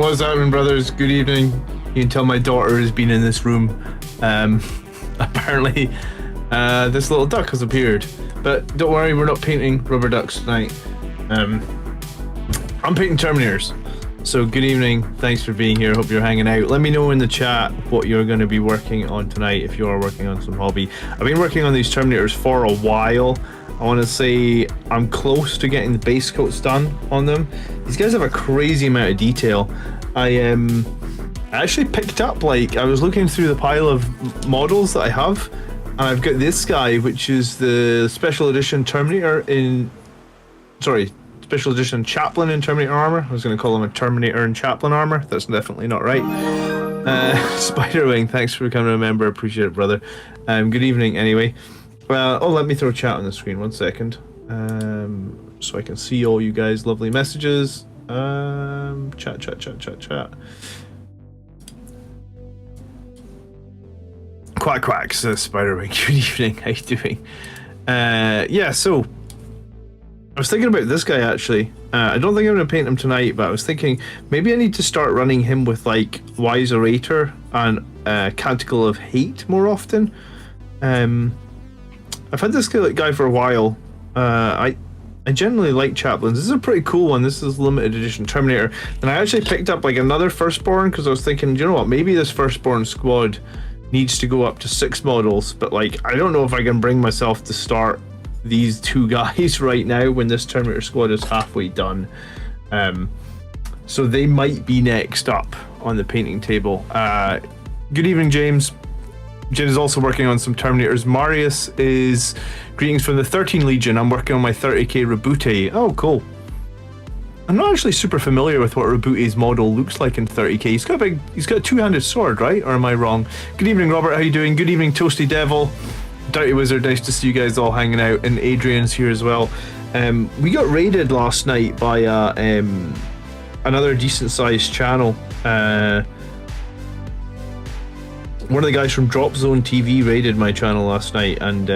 What's happening, brothers? Good evening. You can tell my daughter has been in this room. Apparently, this little duck has appeared. But don't worry, we're not painting rubber ducks tonight. I'm painting Terminators. So good evening. Thanks for being here. Hope you're hanging out. Let me know in the chat what you're going to be working on tonight if you are working on some hobby. I've been working on these Terminators for a while. I want to say I'm close to getting the base coats done on them. These guys have a crazy amount of detail. I actually picked up, like, I was looking through the pile of models that I have, and I've got this guy, which is the special edition Terminator in... Sorry, special edition Chaplain in Terminator armor. I was going to call him a Terminator in Chaplain armor. That's definitely not right. Spiderwing, thanks for becoming a member. Appreciate it, brother. Good evening, anyway. Let me throw chat on the screen. 1 second. So I can see all you guys' lovely messages. Chat. Quack, says Spiderwing. Good evening. How you doing? Yeah, so I was thinking about this guy actually. I don't think I'm going to paint him tonight, but I was thinking maybe I need to start running him with like Wiserator and Canticle of Hate more often. I've had this guy for a while. I generally like Chaplains. This is a pretty cool one. This is limited edition Terminator. And I actually picked up like another Firstborn because I was thinking, you know what, maybe this Firstborn squad needs to go up to 6 models, but like I don't know if I can bring myself to start these 2 guys right now when this Terminator squad is halfway done. So they might be next up on the painting table. Good evening, James. James is also working on some Terminators. Marius is greetings from the 13 Legion. I'm working on my 30k Rebute. Oh, cool. I'm not actually super familiar with what Rebute's model looks like in 30k. He's got a two-handed sword, right? Or am I wrong? Good evening, Robert. How you doing? Good evening, Toasty Devil. Dirty Wizard. Nice to see you guys all hanging out. And Adrian's here as well. We got raided last night by another decent-sized channel. One of the guys from Drop Zone TV raided my channel last night, and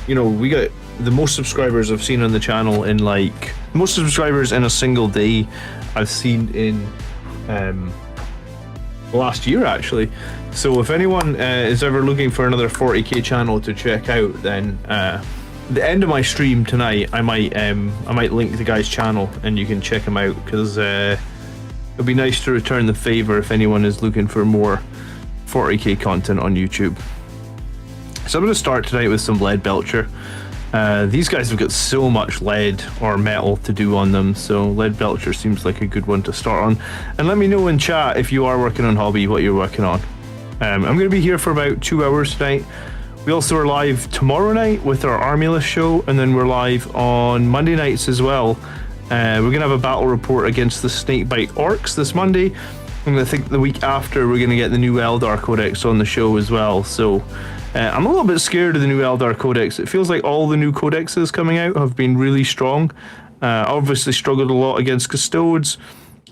you know, we got the most subscribers I've seen on the channel in like most subscribers in a single day I've seen in last year actually. So if anyone is ever looking for another 40k channel to check out, then the end of my stream tonight I might link the guy's channel and you can check him out, because it'd be nice to return the favor if anyone is looking for more 40k content on YouTube. So I'm going to start tonight with some lead belcher. These guys have got so much lead or metal to do on them, so lead belcher seems like a good one to start on. And let me know in chat if you are working on hobby, what you're working on. I'm going to be here for about 2 hours tonight. We also are live tomorrow night with our Armulus show, and then we're live on Monday nights as well. We're going to have a battle report against the Snakebite Orcs this Monday. And I think the week after we're going to get the new Eldar Codex on the show as well. So I'm a little bit scared of the new Eldar Codex. It feels like all the new codexes coming out have been really strong. Obviously struggled a lot against Custodes.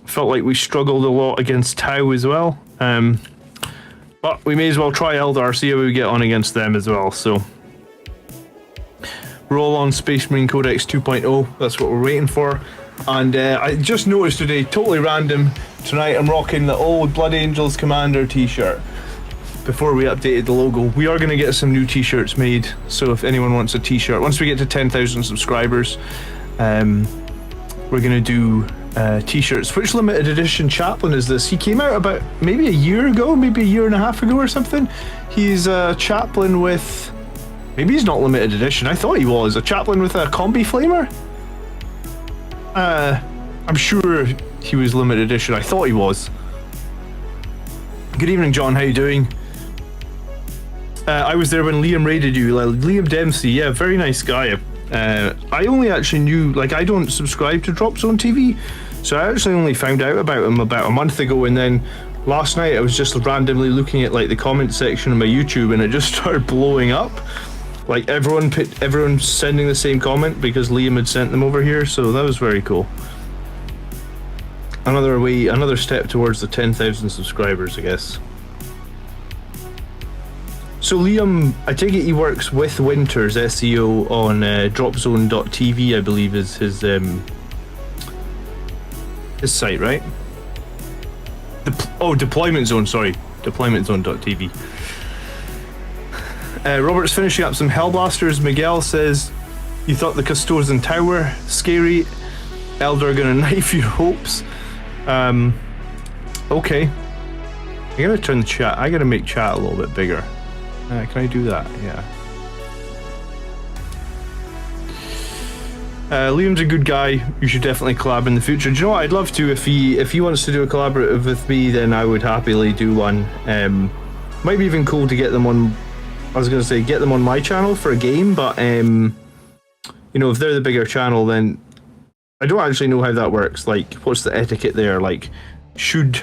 Felt like we struggled a lot against Tau as well. But we may as well try Eldar, see how we get on against them as well. So roll on Space Marine Codex 2.0. That's what we're waiting for. And I just noticed today, totally random, tonight I'm rocking the old Blood Angels Commander t-shirt. Before we updated the logo, we are going to get some new t-shirts made, so if anyone wants a t-shirt, once we get to 10,000 subscribers, we're going to do t-shirts. Which limited edition Chaplain is this? He came out about maybe a year ago, maybe a year and a half ago or something. He's a Chaplain with... Maybe he's not limited edition, I thought he was. A Chaplain with a combi flamer? I'm sure he was limited edition. I thought he was. Good evening, John. How you doing? I was there when Liam raided you. Liam Dempsey, yeah, very nice guy. I only actually knew, like, I don't subscribe to Drop Zone TV, so I actually only found out about him about a month ago, and then last night I was just randomly looking at like the comment section of my YouTube, and it just started blowing up. Like everyone's sending the same comment because Liam had sent them over here, so that was very cool. Another step towards the 10,000 subscribers, I guess. So Liam, I take it he works with Winters SEO on dropzone.tv, I believe is his site, right? Deployment Zone, sorry. DeploymentZone.tv. Robert's finishing up some Hellblasters. Miguel says, you thought the Custodian Tower scary? Elder are gonna knife your hopes. Okay. I gotta turn the chat. I gotta make chat a little bit bigger. Can I do that? Yeah. Liam's a good guy. You should definitely collab in the future. Do you know what? I'd love to. If he wants to do a collaborative with me, then I would happily do one. Might be even cool to get them on. I was gonna say get them on my channel for a game, but you know, if they're the bigger channel, then I don't actually know how that works. Like, what's the etiquette there? Like, should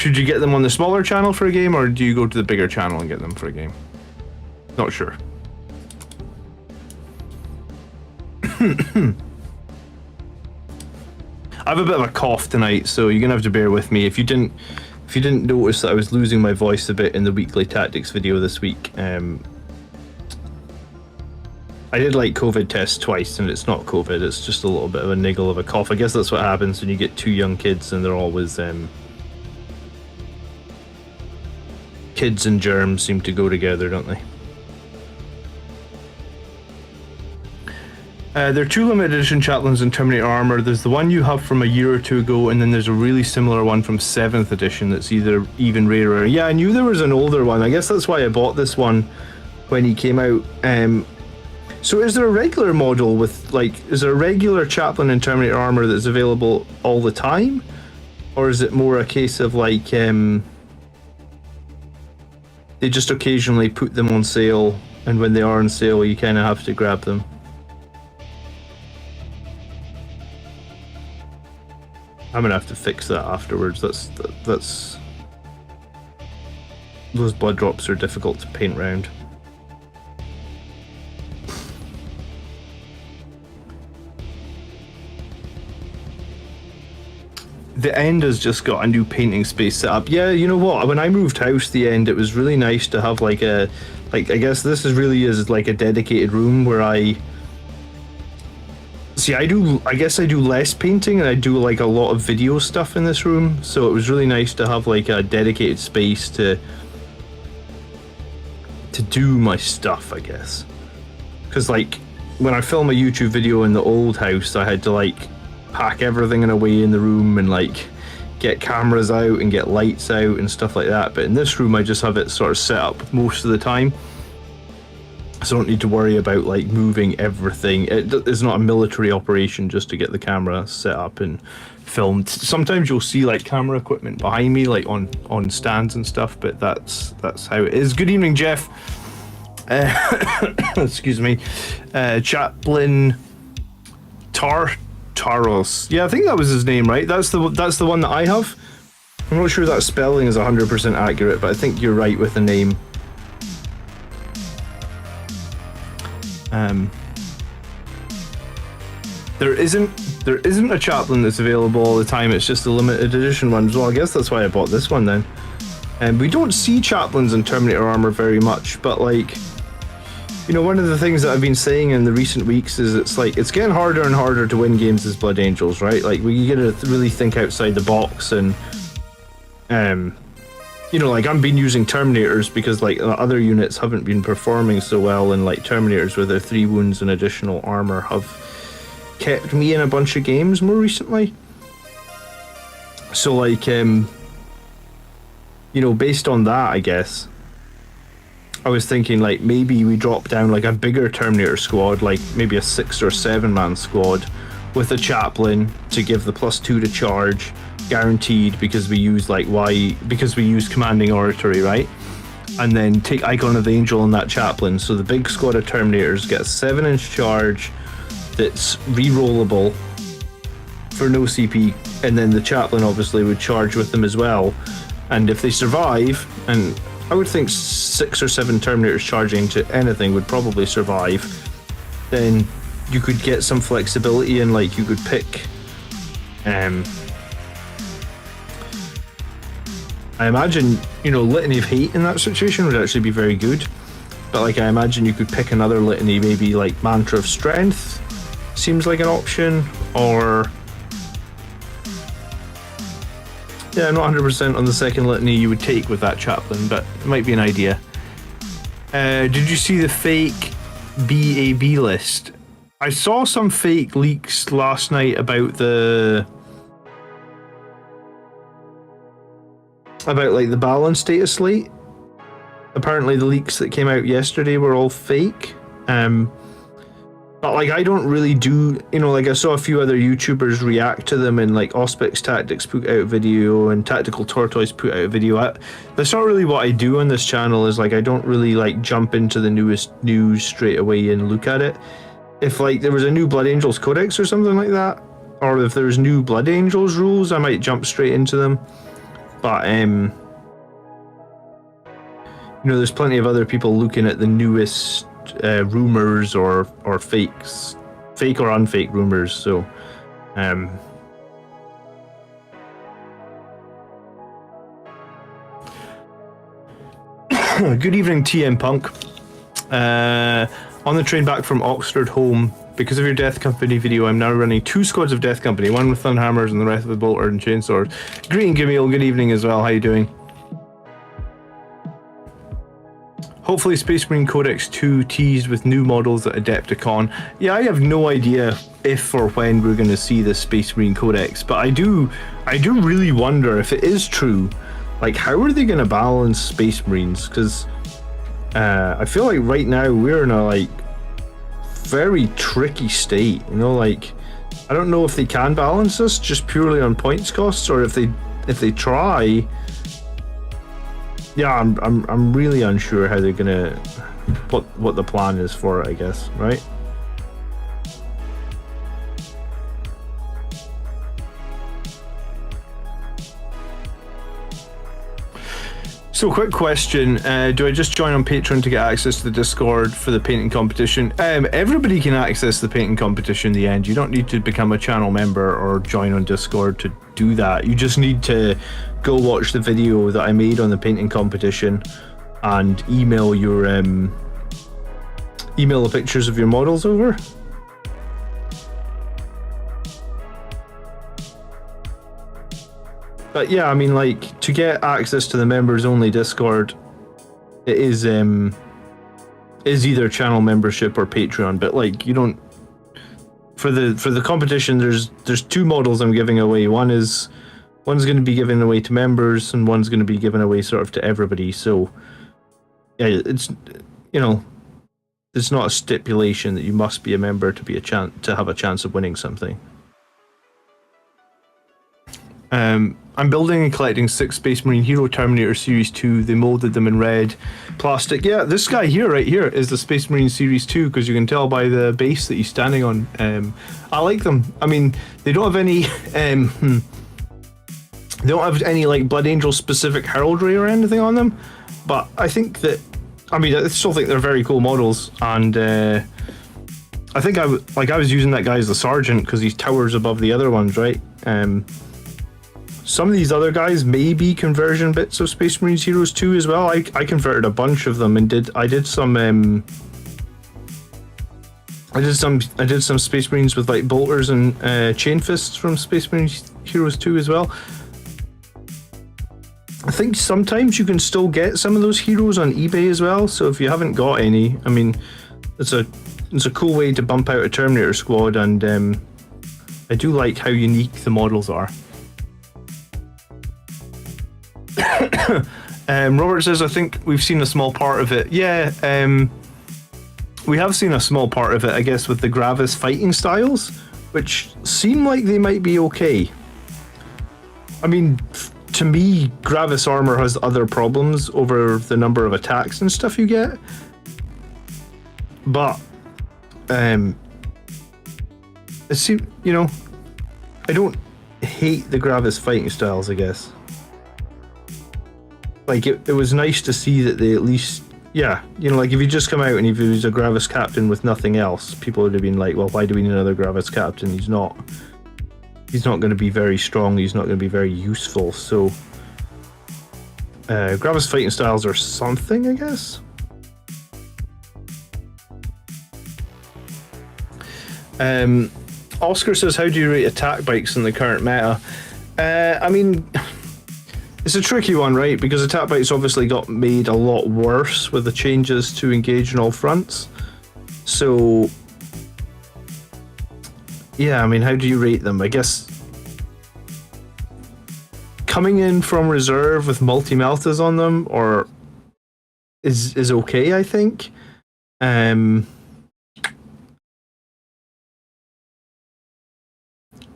you get them on the smaller channel for a game, or do you go to the bigger channel and get them for a game? Not sure. I have a bit of a cough tonight, so you're gonna have to bear with me. If you didn't notice that I was losing my voice a bit in the weekly tactics video this week, I did like COVID tests twice, and it's not COVID. It's just a little bit of a niggle of a cough. I guess that's what happens when you get two young kids, and they're always kids and germs seem to go together, don't they? There are two limited edition chaplains in Terminator armor. There's the one you have from a year or two ago, and then there's a really similar one from 7th edition that's either even rarer. Yeah, I knew there was an older one. I guess that's why I bought this one when he came out. So is there a regular model with, like, is there a regular chaplain in Terminator armor that's available all the time? Or is it more a case of, like, they just occasionally put them on sale, and when they are on sale, you kind of have to grab them? I'm gonna have to fix that afterwards. That's those blood drops are difficult to paint round. The end has just got a new painting space set up. Yeah, you know what? When I moved house, the end, it was really nice to have like a, I guess this is like a dedicated room where I guess I do less painting, and I do like a lot of video stuff in this room, so it was really nice to have like a dedicated space to do my stuff, I guess. Because like when I film a YouTube video in the old house, I had to like pack everything in a way in the room and like get cameras out and get lights out and stuff like that, but in this room I just have it sort of set up most of the time. So I don't need to worry about like moving everything. It's not a military operation just to get the camera set up and filmed. Sometimes you'll see like camera equipment behind me, like on stands and stuff, but that's how it is. Good evening, Jeff. Excuse me. Chaplain Taros. Yeah, I think that was his name, right? That's the one that I have. I'm not sure that spelling is 100% accurate, but I think you're right with the name. There isn't a chaplain that's available all the time. It's just a limited edition one. Well, I guess that's why I bought this one then. And we don't see chaplains in Terminator armor very much, but like, you know, one of the things that I've been saying in the recent weeks is it's like it's getting harder and harder to win games as Blood Angels, right? Like we gotta really think outside the box, and you know, like I've been using Terminators because like other units haven't been performing so well, and like Terminators with their 3 wounds and additional armor have kept me in a bunch of games more recently. So like, you know, based on that, I guess, I was thinking like maybe we drop down like a bigger Terminator squad, like maybe a 6 or 7 man squad with a chaplain to give the +2 to charge, guaranteed, because we use because we use commanding oratory, right? And then take Icon of the Angel on that chaplain, so the big squad of Terminators get a 7-inch charge that's re-rollable for no CP, and then the chaplain obviously would charge with them as well. And if they survive, and I would think 6 or 7 Terminators charging to anything would probably survive, then you could get some flexibility, and like you could pick I imagine, you know, Litany of Hate in that situation would actually be very good, but like I imagine you could pick another litany, maybe like Mantra of Strength seems like an option, or Yeah, I'm not 100% on the second litany you would take with that chaplain, but it might be an idea. Did you see the fake BAB list? I saw some fake leaks last night about like the balance data slate. Apparently the leaks that came out yesterday were all fake. But like I don't really do, you know, like I saw a few other YouTubers react to them, and like Auspex Tactics put out a video and Tactical Tortoise put out a video. That's not really what I do on this channel. Is like I don't really like jump into the newest news straight away and look at it. If like there was a new Blood Angels Codex or something like that, or if there's new Blood Angels rules, I might jump straight into them. But you know, there's plenty of other people looking at the newest rumors or fakes, fake or unfake rumors. So good evening, TM Punk. On the train back from Oxford home, because of your Death Company video, I'm now running 2 squads of Death Company, one with Thunhammers and the rest with Bolter and Chainswords. Greeting, Gimil, good evening as well, how you doing? Hopefully Space Marine Codex 2 teased with new models at Adepticon. Yeah, I have no idea if or when we're going to see the Space Marine Codex, but I do really wonder if it is true, like how are they going to balance Space Marines? Because I feel like right now we're in a like very tricky state, you know, like I don't know if they can balance this just purely on points costs, or if they try. Yeah, I'm really unsure how they're gonna what the plan is for it, I guess, right? So quick question, do I just join on Patreon to get access to the Discord for the painting competition? Everybody can access the painting competition in the end. You don't need to become a channel member or join on Discord to do that. You just need to go watch the video that I made on the painting competition and email your email the pictures of your models over. But yeah, I mean, like, to get access to the members only Discord, it is either channel membership or Patreon. But like, you don't, for the competition, there's 2 models I'm giving away. One's going to be given away to members, and one's going to be given away sort of to everybody. So yeah, it's, you know, it's not a stipulation that you must be a member to be to have a chance of winning something. I'm building and collecting 6 Space Marine Hero Terminator Series 2. They molded them in red plastic. Yeah, this guy here, right here, is the Space Marine Series 2, because you can tell by the base that he's standing on. I like them. I mean, they don't have any they don't have any like Blood Angel specific heraldry or anything on them, but I think that, I mean, I still think they're very cool models, and I think I was using that guy as the sergeant because he towers above the other ones, right? Some of these other guys may be conversion bits of Space Marines Heroes 2 as well. I converted a bunch of them and did some Space Marines with like bolters and chain fists from Space Marines Heroes 2 as well. I think sometimes you can still get some of those heroes on eBay as well. So if you haven't got any, I mean, it's a cool way to bump out a Terminator squad, and I do like how unique the models are. Robert says, I think we've seen a small part of it. Yeah, we have seen a small part of it, I guess, with the Gravis fighting styles, which seem like they might be okay. I mean, to me, Gravis armor has other problems over the number of attacks and stuff you get. But, it seems, you know, I don't hate the Gravis fighting styles, I guess. Like, it was nice to see that they at least, yeah, you know, like if you just come out and if he was a Gravis captain with nothing else, people would have been like, well, why do we need another Gravis captain? He's not going to be very strong, he's not going to be very useful, so Gravis fighting styles are something, I guess. Oscar says, how do you rate attack bikes in the current meta? I mean, It's a tricky one, right? Because attack bikes obviously got made a lot worse with the changes to engage on all fronts. So, yeah, I mean, how do you rate them? I guess coming in from reserve with multi-meltas on them, or is okay, I think. Let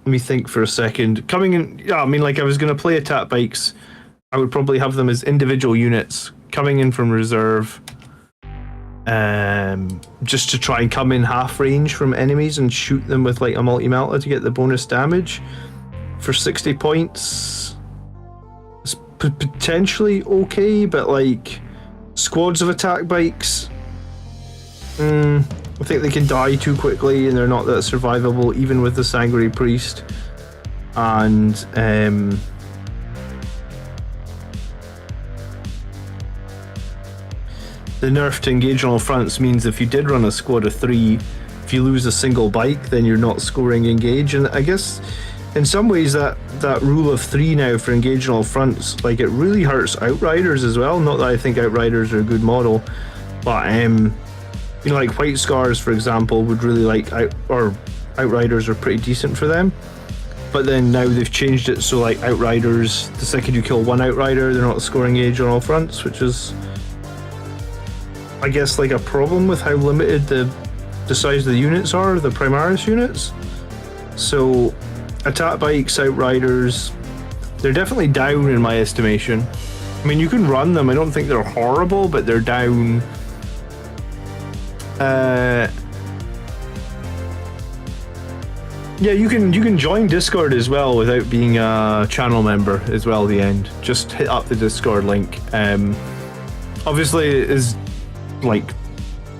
me think for a second. Coming in, yeah, I mean, like, I was going to play attack bikes. I would probably have them as individual units coming in from reserve, just to try and come in half range from enemies and shoot them with like a multi-melta to get the bonus damage for 60 points. It's potentially okay, but like squads of attack bikes, I think they can die too quickly and they're not that survivable even with the Sanguinary Priest. And the nerf to engage on all fronts means if you did run a squad of 3, if you lose a single bike, then you're not scoring engage. And I guess in some ways that rule of 3 now for engage on all fronts, like, it really hurts Outriders as well. Not that I think Outriders are a good model, but you know, like White Scars, for example, would really like Outriders are pretty decent for them. But then now they've changed it so like Outriders, the second you kill one Outrider, they're not scoring engage on all fronts, which is, I guess, like a problem with how limited the size of the units are, the Primaris units. So attack bikes, Outriders, they're definitely down in my estimation. I mean, you can run them, I don't think they're horrible, but they're down. Yeah, you can join Discord as well without being a channel member as well at the end. Just hit up the Discord link. Obviously, it is like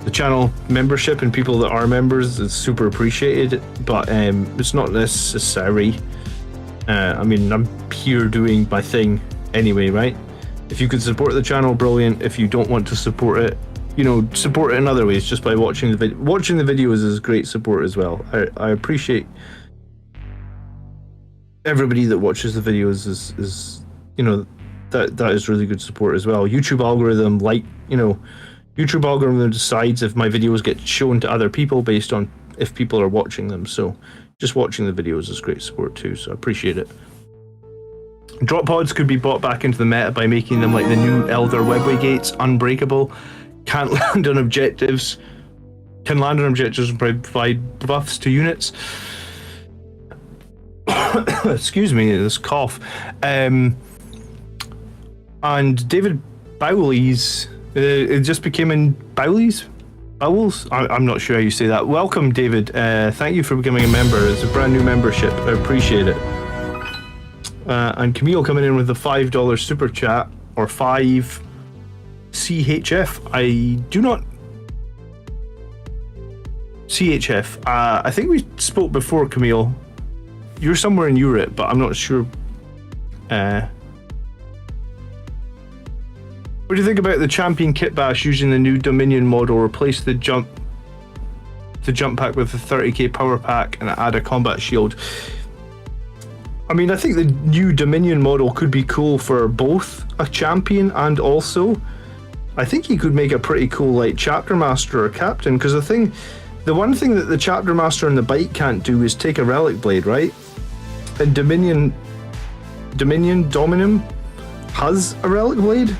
the channel membership and people that are members is super appreciated, but it's not necessary. I mean, I'm here doing my thing anyway, right? If you could support the channel, brilliant. If you don't want to support it, you know, support it in other ways, just by watching the video. Watching the videos is great support as well. I appreciate everybody that watches the videos. Is you know, that is really good support as well. YouTube algorithm, like, you know, YouTube algorithm decides if my videos get shown to other people based on if people are watching them. So just watching the videos is great support too, so I appreciate it. Drop pods could be brought back into the meta by making them like the new Elder Webway gates, unbreakable, can't land on objectives, can land on objectives and provide buffs to units. Excuse me, this cough. And David Bowley's, it just became in Bowley's? Bowles? I'm not sure how you say that. Welcome, David. Thank you for becoming a member. It's a brand new membership. I appreciate it. And Camille coming in with the $5 super chat, or 5 CHF. I do not. CHF. I think we spoke before, Camille. You're somewhere in Europe, but I'm not sure. What do you think about the champion kit bash using the new Dominion model? Replace the jump pack with a 30k power pack and add a combat shield. I mean, I think the new Dominion model could be cool for both a champion and also, I think he could make a pretty cool like chapter master or captain, because the one thing that the chapter master and the bike can't do is take a relic blade, right? And Dominum has a relic blade.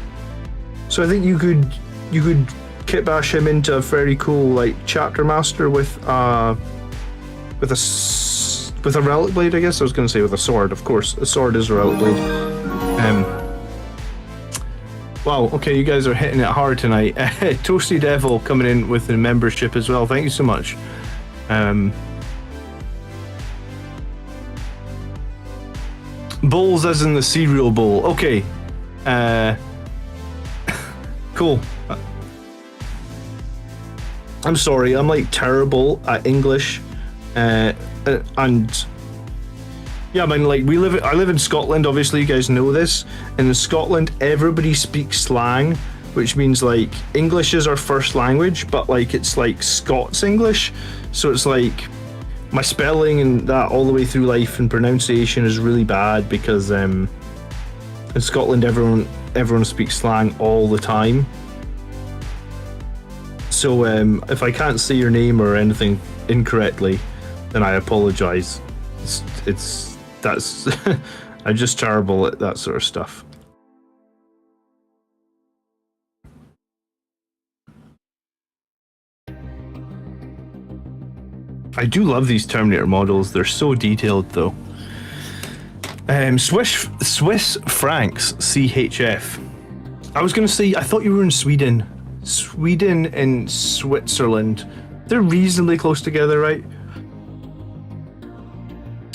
So I think you could kit bash him into a very cool like chapter master with a relic blade. I guess I was going to say with a sword. Of course, a sword is a relic blade. Wow. Okay, you guys are hitting it hard tonight. Toasty Devil coming in with the membership as well. Thank you so much. Bowls as in the cereal bowl. Okay. Cool. I'm sorry, I'm like terrible at English, and yeah, I mean, like I live in Scotland. Obviously, you guys know this. And in Scotland, everybody speaks slang, which means like English is our first language, but like it's like Scots English. So it's like my spelling and that all the way through life and pronunciation is really bad because In Scotland, everyone speaks slang all the time. So if I can't say your name or anything incorrectly, then I apologise. That's I'm just terrible at that sort of stuff. I do love these Terminator models. They're so detailed, though. Swiss francs, CHF. I was going to say, I thought you were in Sweden. Sweden and Switzerland. They're reasonably close together, right?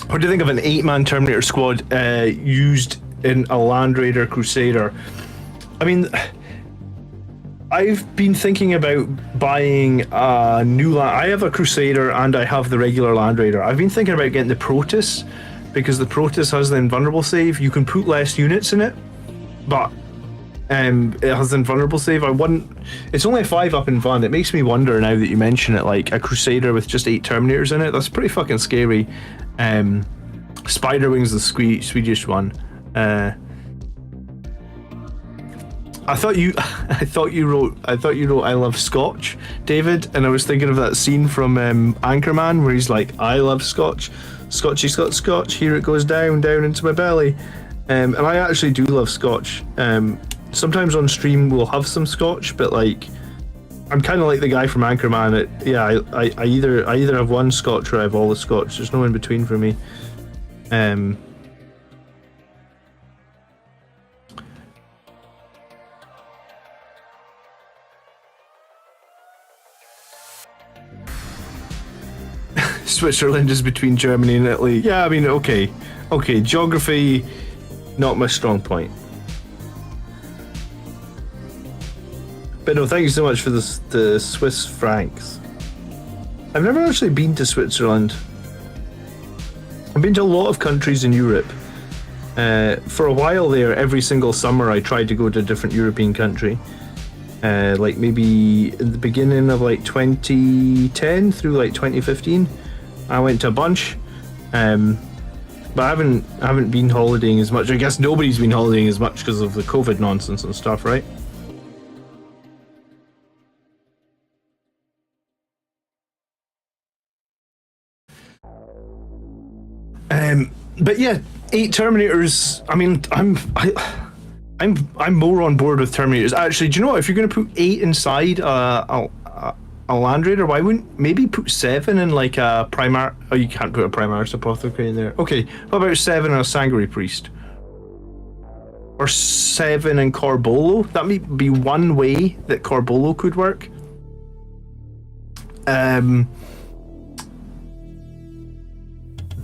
What do you think of an 8-man Terminator squad used in a Land Raider Crusader? I mean, I've been thinking about buying a new I have a Crusader and I have the regular Land Raider. I've been thinking about getting the Protoss, because the Protoss has the invulnerable save. You can put less units in it, but it has the invulnerable save. It's only a 5 up in Van. It makes me wonder, now that you mention it, like a Crusader with just 8 Terminators in it. That's pretty fucking scary. Spiderwing's the Swedish one. I thought you wrote I love Scotch, David, and I was thinking of that scene from Anchorman where he's like, I love Scotch, Scotchy Scotch Scotch, here it goes down into my belly. And I actually do love Scotch. Sometimes on stream we'll have some Scotch, but like, I'm kind of like the guy from Anchorman. I either have one Scotch or I have all the Scotch. There's no in between for me. Switzerland is between Germany and Italy. Yeah, I mean, okay, geography, not my strong point. But no, thank you so much for the Swiss francs. I've never actually been to Switzerland. I've been to a lot of countries in Europe. For a while there, every single summer I tried to go to a different European country. Like maybe in the beginning of like 2010 through like 2015. I went to a bunch, but I haven't been holidaying as much. I guess nobody's been holidaying as much because of the COVID nonsense and stuff, right? But yeah, 8 Terminators. I mean, I'm more on board with Terminators. Actually, do you know what? If you're going to put 8 inside a Land Raider, why wouldn't maybe put 7 in like a Primar? Oh, you can't put a Primaris Apothecary in there. Okay, what about 7 in a Sanguinary Priest? Or 7 in Corbolo? That might be one way that Corbolo could work.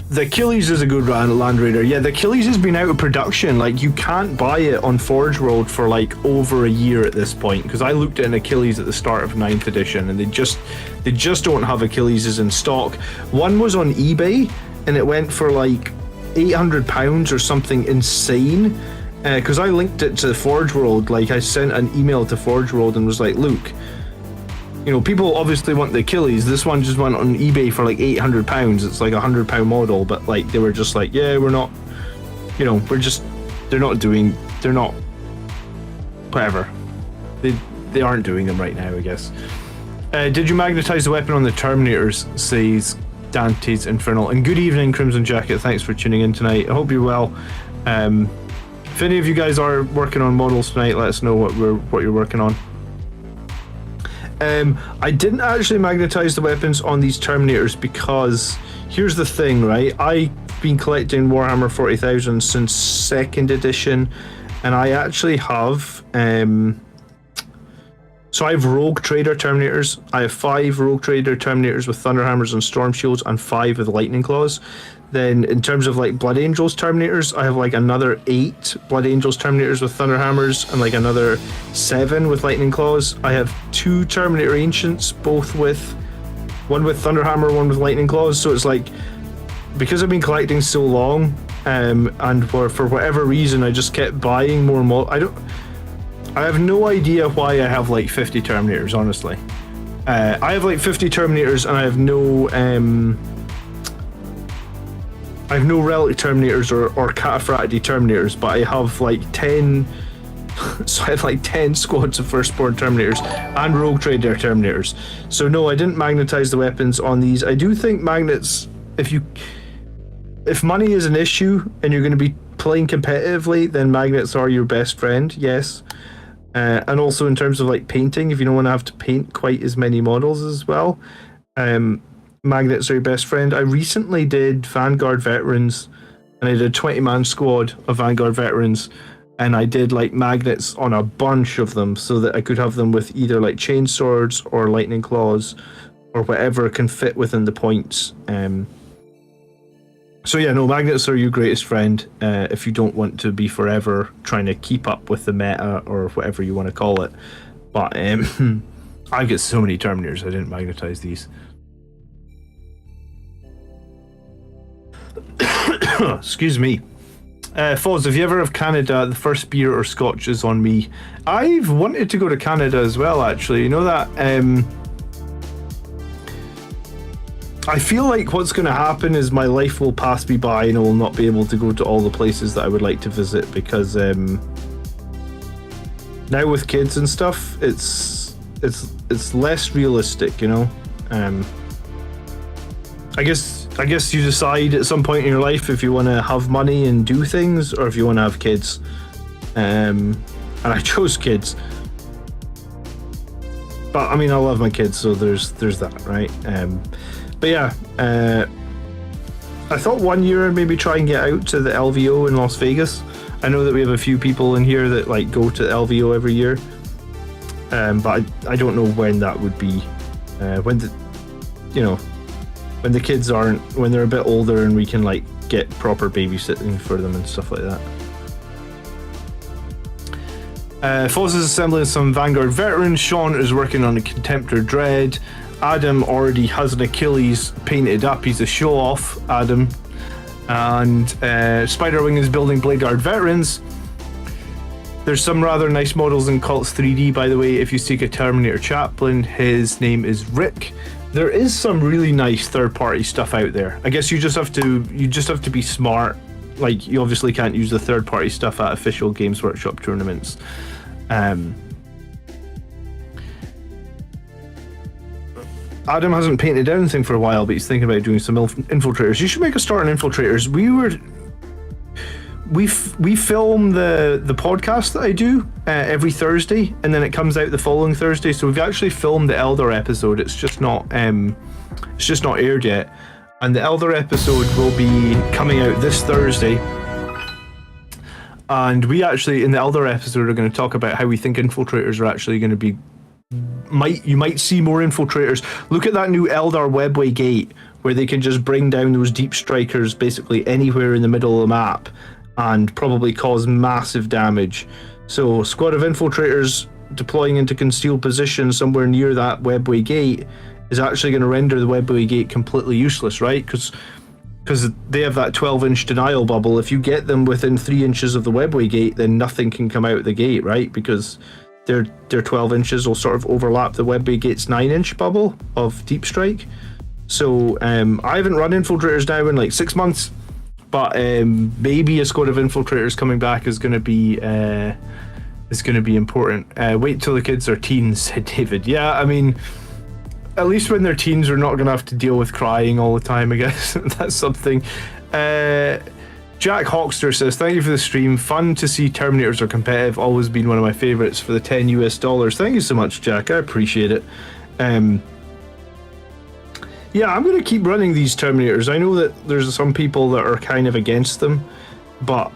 The Achilles is a good Land Raider. Yeah, the Achilles has been out of production. Like, you can't buy it on Forge World for like over a year at this point, because I looked at an Achilles at the start of 9th edition and they just don't have Achilleses in stock. One was on eBay and it went for like £800 or something insane, because I linked it to Forge World. Like, I sent an email to Forge World and was like, look, you know, people obviously want the Achilles. This one just went on eBay for like £800. It's like £100 model, but like they were just like, yeah, we're not, you know, they're not, whatever. They aren't doing them right now, I guess. Did you magnetize the weapon on the Terminators? Says Dante's Infernal. And good evening, Crimson Jacket. Thanks for tuning in tonight. I hope you're well. If any of you guys are working on models tonight, let us know what you're working on. I didn't actually magnetize the weapons on these Terminators because here's the thing, right? I've been collecting Warhammer 40,000 since 2nd edition, and I actually have so I have Rogue Trader Terminators. I have 5 Rogue Trader Terminators with Thunderhammers and Storm Shields and 5 with Lightning Claws. Then in terms of like Blood Angels Terminators, I have like another 8 Blood Angels Terminators with Thunderhammers and like another 7 with Lightning Claws. I have 2 Terminator Ancients, both with one with Thunderhammer, one with Lightning Claws. So it's like, because I've been collecting so long, and for whatever reason I just kept buying more I have no idea why I have like 50 Terminators, honestly. I have like 50 Terminators and I have no I have no relic Terminators or Cataphracti Terminators, but I have like 10. So I have like 10 squads of Firstborn Terminators and Rogue Trader Terminators. So no, I didn't magnetize the weapons on these. I do think magnets, if money is an issue and you're going to be playing competitively, then magnets are your best friend, yes. And also in terms of like painting, if you don't want to have to paint quite as many models as well, magnets are your best friend. I recently did Vanguard Veterans, and I did a 20-man squad of Vanguard Veterans, and I did like magnets on a bunch of them so that I could have them with either like chain swords or lightning claws or whatever can fit within the points. So yeah, no, magnets are your greatest friend if you don't want to be forever trying to keep up with the meta or whatever you want to call it. But I get so many Terminators, I didn't magnetize these. Excuse me. Foz, if you ever have Canada, the first beer or scotch is on me. I've wanted to go to Canada as well, actually. You know that? I feel like what's going to happen is my life will pass me by and I will not be able to go to all the places that I would like to visit because now with kids and stuff, it's less realistic, you know. I guess you decide at some point in your life if you want to have money and do things or if you want to have kids. And I chose kids. But I mean, I love my kids, so there's that, right? But yeah, I thought 1 year I'd maybe try and get out to the LVO in Las Vegas. I know that we have a few people in here that like go to LVO every year. But I don't know when that would be. When the kids when they're a bit older and we can like get proper babysitting for them and stuff like that. Foz is assembling some Vanguard veterans. Sean is working on a Contemptor Dread. Adam already has an Achilles painted up. He's a show off, Adam. And Spiderwing is building Blade Guard veterans. There's some rather nice models in Cults 3D, by the way. If you seek a Terminator chaplain, his name is Rick. There is some really nice third-party stuff out there. I guess you just have to be smart. Like, you obviously can't use the third-party stuff at official Games Workshop tournaments. Adam hasn't painted anything for a while, but he's thinking about doing some infiltrators. You should make a start on infiltrators. We film the podcast that I do every Thursday, and then it comes out the following Thursday. So we've actually filmed the Elder episode. It's just not aired yet. And the Elder episode will be coming out this Thursday. And we actually, in the Elder episode, are going to talk about how we think infiltrators are actually going to be. You might see more infiltrators. Look at that new Eldar Webway gate, where they can just bring down those deep strikers basically anywhere in the middle of the map and probably cause massive damage. So squad of infiltrators deploying into concealed position somewhere near that Webway gate is actually going to render the Webway gate completely useless, right? Because they have that 12-inch denial bubble. If you get them within 3 inches of the Webway gate, then nothing can come out the gate, right? Because their 12 inches will sort of overlap the Webway gate's 9-inch bubble of deep strike. So I haven't run infiltrators now in like 6 months, but maybe a squad of infiltrators coming back is going to be important. Wait till the kids are teens, said David. Yeah, I mean, at least when they're teens, we're not going to have to deal with crying all the time, I guess. That's something. Jack Hawkster says, thank you for the stream. Fun to see Terminators are competitive. Always been one of my favorites for the $10 US. Thank you so much, Jack. I appreciate it. Yeah, I'm going to keep running these Terminators. I know that there's some people that are kind of against them, but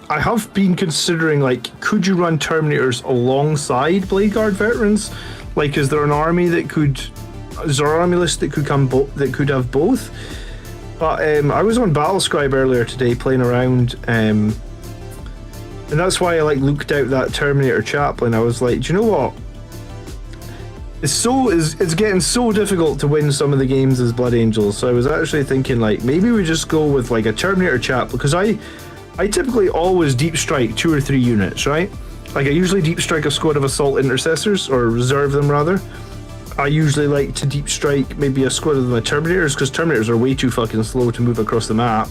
I have been considering, like, could you run Terminators alongside Blade Guard veterans? Like, is there an army list that could that could have both? But I was on Battlescribe earlier today playing around, and that's why I like looked out that Terminator chaplain. I was like, do you know what? It's getting so difficult to win some of the games as Blood Angels. So I was actually thinking, like, maybe we just go with like a Terminator chaplain, because I typically always deep strike 2 or 3 units, right? Like, I usually deep strike a squad of assault intercessors, or reserve them rather, I usually like to deep strike maybe a squad of my Terminators, because Terminators are way too fucking slow to move across the map.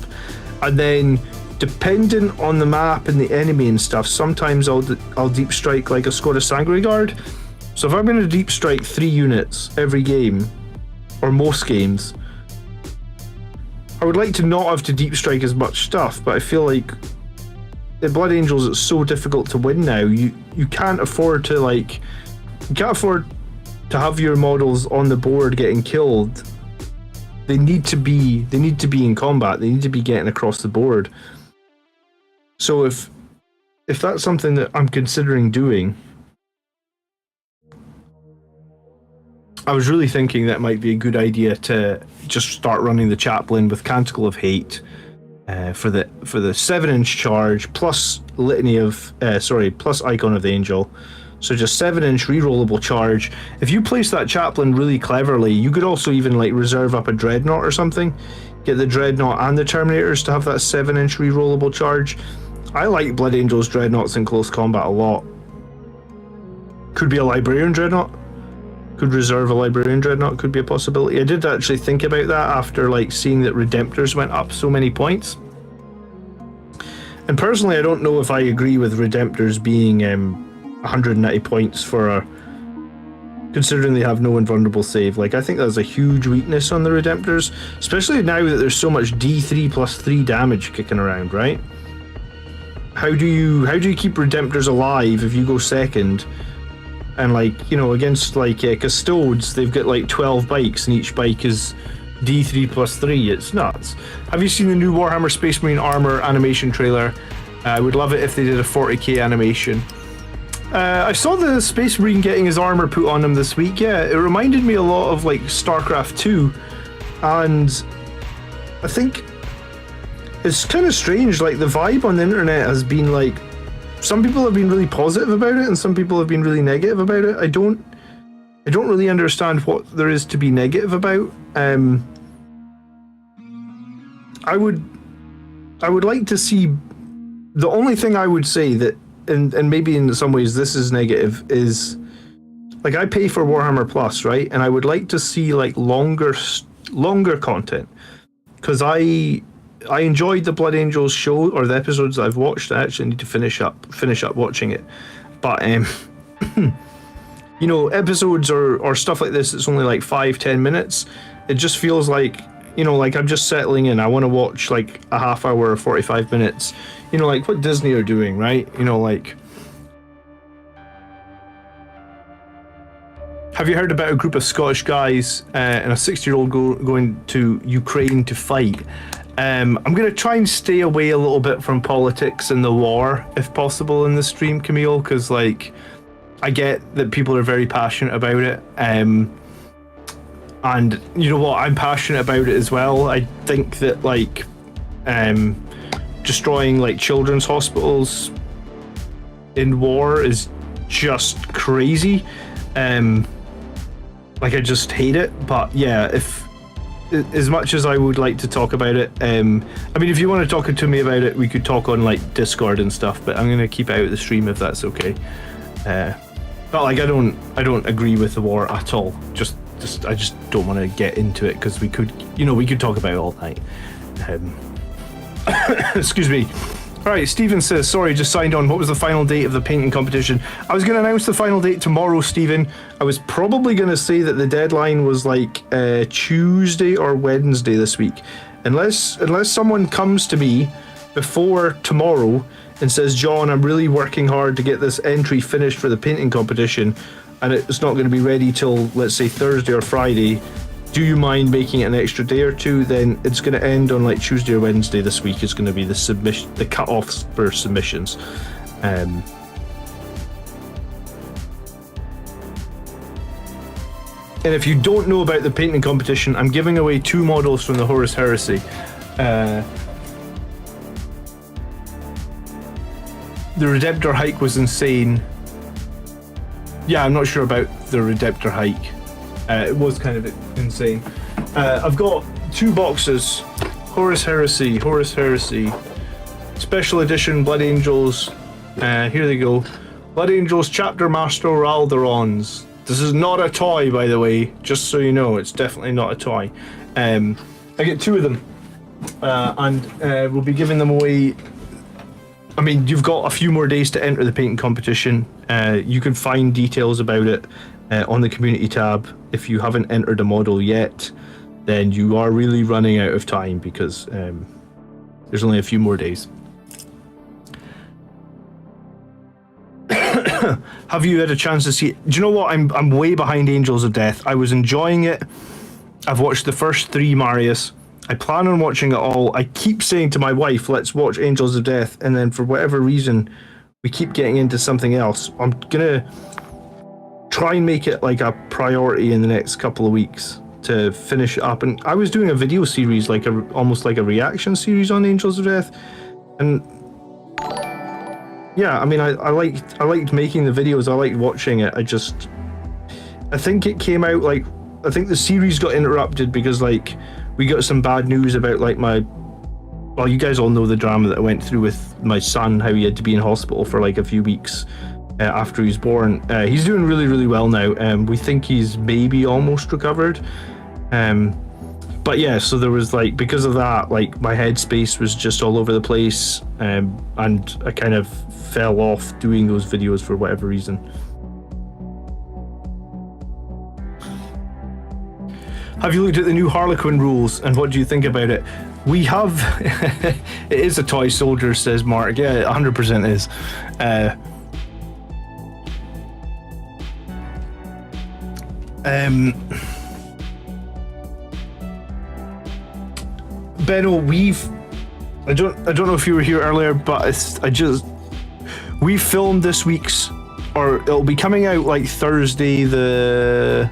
And then, depending on the map and the enemy and stuff, sometimes I'll deep strike like a squad of Sanguinary Guard. So if I'm going to deep strike 3 units every game, or most games, I would like to not have to deep strike as much stuff, but I feel like in Blood Angels it's so difficult to win now. You can't afford to have your models on the board getting killed. They need to be in combat. They need to be getting across the board. So if that's something that I'm considering doing, I was really thinking that might be a good idea to just start running the Chaplain with Canticle of Hate for the 7-inch charge plus plus Icon of the Angel. So just 7-inch rerollable charge. If you place that Chaplain really cleverly, you could also even like reserve up a Dreadnought or something. Get the Dreadnought and the Terminators to have that 7-inch rerollable charge. I like Blood Angels Dreadnoughts in close combat a lot. Could be a Librarian Dreadnought. Could reserve a Librarian Dreadnought, could be a possibility. I did actually think about that after like seeing that Redemptors went up so many points. And personally, I don't know if I agree with Redemptors being 190 points for considering they have no invulnerable save. Like, I think that's a huge weakness on the Redemptors, especially now that there's so much D3 plus 3 damage kicking around, right? How do you keep Redemptors alive if you go second? And like, you know, against like Custodes, they've got like 12 bikes and each bike is D3 plus 3. It's nuts. Have you seen the new Warhammer Space Marine armor animation trailer? I would love it if they did a 40k animation. I saw the Space Marine getting his armor put on him this week. Yeah, it reminded me a lot of like StarCraft 2, and I think it's kind of strange. Like, the vibe on the internet has been like, some people have been really positive about it and some people have been really negative about it. I don't really understand what there is to be negative about. I would like to see, the only thing I would say that, and maybe in some ways this is negative, is like, I pay for Warhammer Plus, right? And I would like to see like longer content, because I enjoyed the Blood Angels show, or the episodes that I've watched. I actually need to finish up watching it. But you know, episodes or stuff like this, it's only like 5-10 minutes. It just feels like, you know, like I'm just settling in. I want to watch like a half hour or 45 minutes. You know, like what Disney are doing, right? You know, like, have you heard about a group of Scottish guys and a 60-year-old going to Ukraine to fight? I'm going to try and stay away a little bit from politics and the war, if possible, in the stream, Camille, because, like, I get that people are very passionate about it. And you know what? I'm passionate about it as well. I think that, like, destroying, like, children's hospitals in war is just crazy. Like, I just hate it. But, yeah, as much as I would like to talk about it, I mean, if you want to talk to me about it, we could talk on like Discord and stuff, but I'm going to keep it out of the stream if that's okay. But like, I don't agree with the war at all. I just don't want to get into it, because we could talk about it all night. Excuse me. Alright, Stephen says, sorry, just signed on. What was the final date of the painting competition? I was going to announce the final date tomorrow, Stephen. I was probably going to say that the deadline was like Tuesday or Wednesday this week. Unless someone comes to me before tomorrow and says, John, I'm really working hard to get this entry finished for the painting competition, and it's not going to be ready till, let's say, Thursday or Friday. Do you mind making it an extra day or two? Then it's going to end on like Tuesday or Wednesday this week. Is going to be the cut-offs for submissions. And if you don't know about the painting competition, I'm giving away 2 models from the Horus Heresy. The Redemptor hike was insane. Yeah, I'm not sure about the Redemptor hike. It was kind of insane. I've got 2 boxes. Horus Heresy, Special Edition Blood Angels. Here they go. Blood Angels Chapter Master Alderons. This is not a toy, by the way, just so you know. It's definitely not a toy. I get 2 of them, and we'll be giving them away. I mean, you've got a few more days to enter the painting competition. You can find details about it on the community tab. If you haven't entered a model yet, then you are really running out of time, because there's only a few more days. Have you had a chance to see it? Do you know what? I'm way behind Angels of Death. I was enjoying it. I've watched the first 3 Marius. I plan on watching it all. I keep saying to my wife, let's watch Angels of Death, and then for whatever reason, we keep getting into something else. I'm gonna try and make it like a priority in the next couple of weeks to finish it up. And I was doing a video series, like almost like a reaction series on Angels of Death, and yeah, I mean, I liked making the videos. I liked watching it. I think it came out like, I think the series got interrupted because like we got some bad news about like well, you guys all know the drama that I went through with my son, how he had to be in hospital for like a few weeks after he was born. He's doing really, really well now. We think he's maybe almost recovered. But yeah, so there was like, because of that, like my headspace was just all over the place, and I kind of fell off doing those videos for whatever reason. Have you looked at the new Harlequin rules, and what do you think about it? We have. It is a toy soldier, says Mark. Yeah, 100% is. Benno, I don't know if you were here earlier, but we filmed this week's, or it'll be coming out like Thursday it'll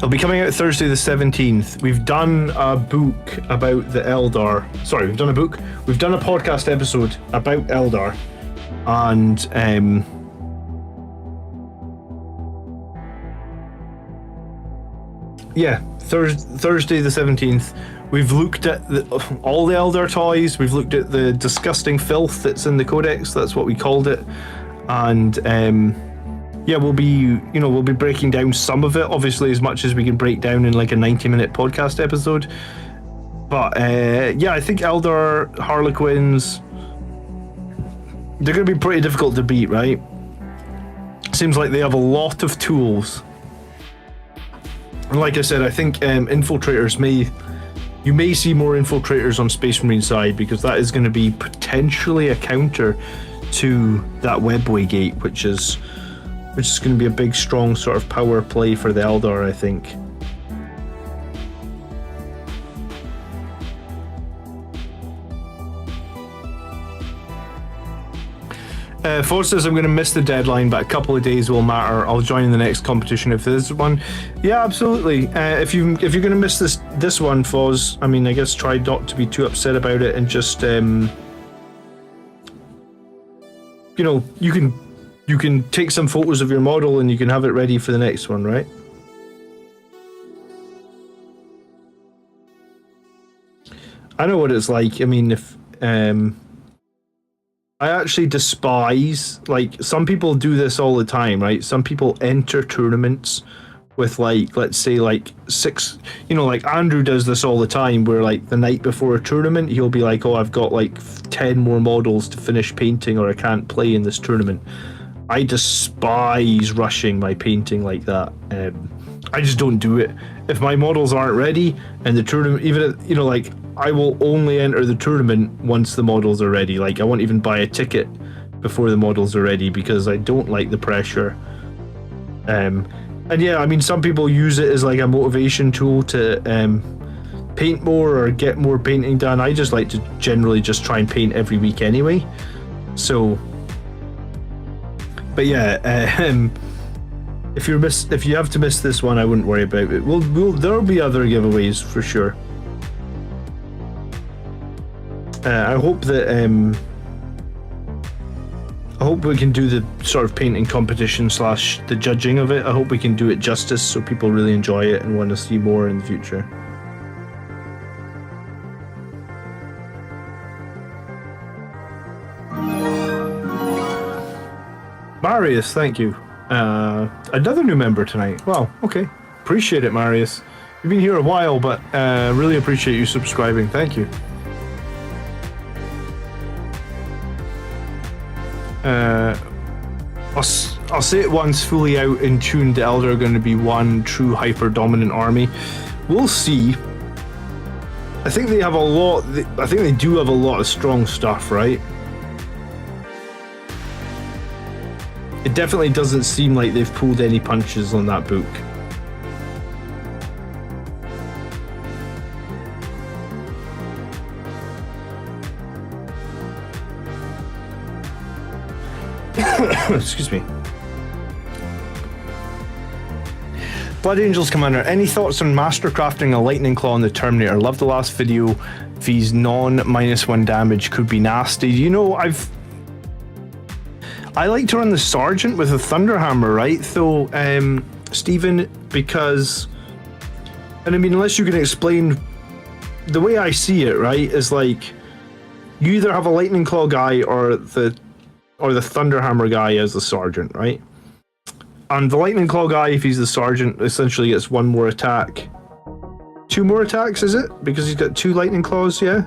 be coming out Thursday the 17th. We've done a book about the Eldar. Sorry, we've done a podcast episode about Eldar, and yeah, Thursday the 17th. We've looked at all the Eldar toys. We've looked at the disgusting filth that's in the Codex. That's what we called it. And yeah, we'll be breaking down some of it, obviously as much as we can break down in like a 90-minute podcast episode. But yeah, I think Eldar Harlequins, they're going to be pretty difficult to beat, right? Seems like they have a lot of tools. And like I said, I think infiltrators you may see more infiltrators on Space Marine side, because that is going to be potentially a counter to that webway gate, which is going to be a big, strong sort of power play for the Eldar, I think. Foz says, I'm going to miss the deadline, but a couple of days will matter. I'll join in the next competition if there's one. Yeah, absolutely. If you're going to miss this one, Foz, I mean, I guess try not to be too upset about it, and just you can take some photos of your model and you can have it ready for the next one, right? I know what it's like. I mean, if I actually despise, like, some people do this all the time, right? Some people enter tournaments with, like, let's say, like, 6, like Andrew does this all the time, where, like, the night before a tournament, he'll be like, oh, I've got, like, 10 more models to finish painting, or I can't play in this tournament. I despise rushing my painting like that. I just don't do it. If my models aren't ready, and the tournament, even, like, I will only enter the tournament once the models are ready. Like, I won't even buy a ticket before the models are ready, because I don't like the pressure. And yeah, I mean, some people use it as like a motivation tool to paint more or get more painting done. I just like to generally just try and paint every week anyway. So, but yeah, if you have to miss this one, I wouldn't worry about it. There'll be other giveaways for sure. I hope that I hope we can do the sort of painting competition / the judging of it. I hope we can do it justice so people really enjoy it and want to see more in the future. Marius, thank you. Another new member tonight. Wow, okay. Appreciate it, Marius. You've been here a while, but really appreciate you subscribing. Thank you. I'll say it once, fully out in tune, the Elder are going to be one true hyper-dominant army. We'll see. I think they have a lot, I think they do have a lot of strong stuff, right? It definitely doesn't seem like they've pulled any punches on that book. Excuse me. Blood Angels Commander, any thoughts on mastercrafting a lightning claw on the Terminator? Love the last video. V's non-1 damage could be nasty. You know, I like to run the Sergeant with a Thunderhammer, right? So, Stephen, because, and I mean, unless you can explain, the way I see it, right, is like, you either have a Lightning Claw guy or the Thunderhammer guy as the Sergeant, right? And the Lightning Claw guy, if he's the Sergeant, essentially gets one more attack. 2 more attacks, is it? Because he's got 2 Lightning Claws, yeah?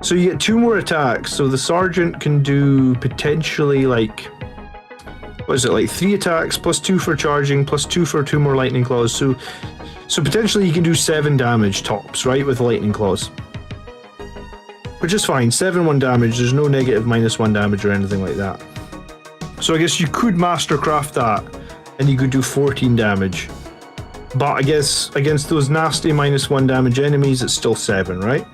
So you get 2 more attacks, so the Sergeant can do potentially like, what is it, like 3 attacks, plus 2 for charging, plus 2 for 2 more Lightning Claws, so potentially you can do 7 damage tops, right, with Lightning Claws. Which is fine, 7-1 damage, there's no negative -1 damage or anything like that. So I guess you could mastercraft that, and you could do 14 damage. But I guess against those nasty -1 damage enemies, it's still 7, right?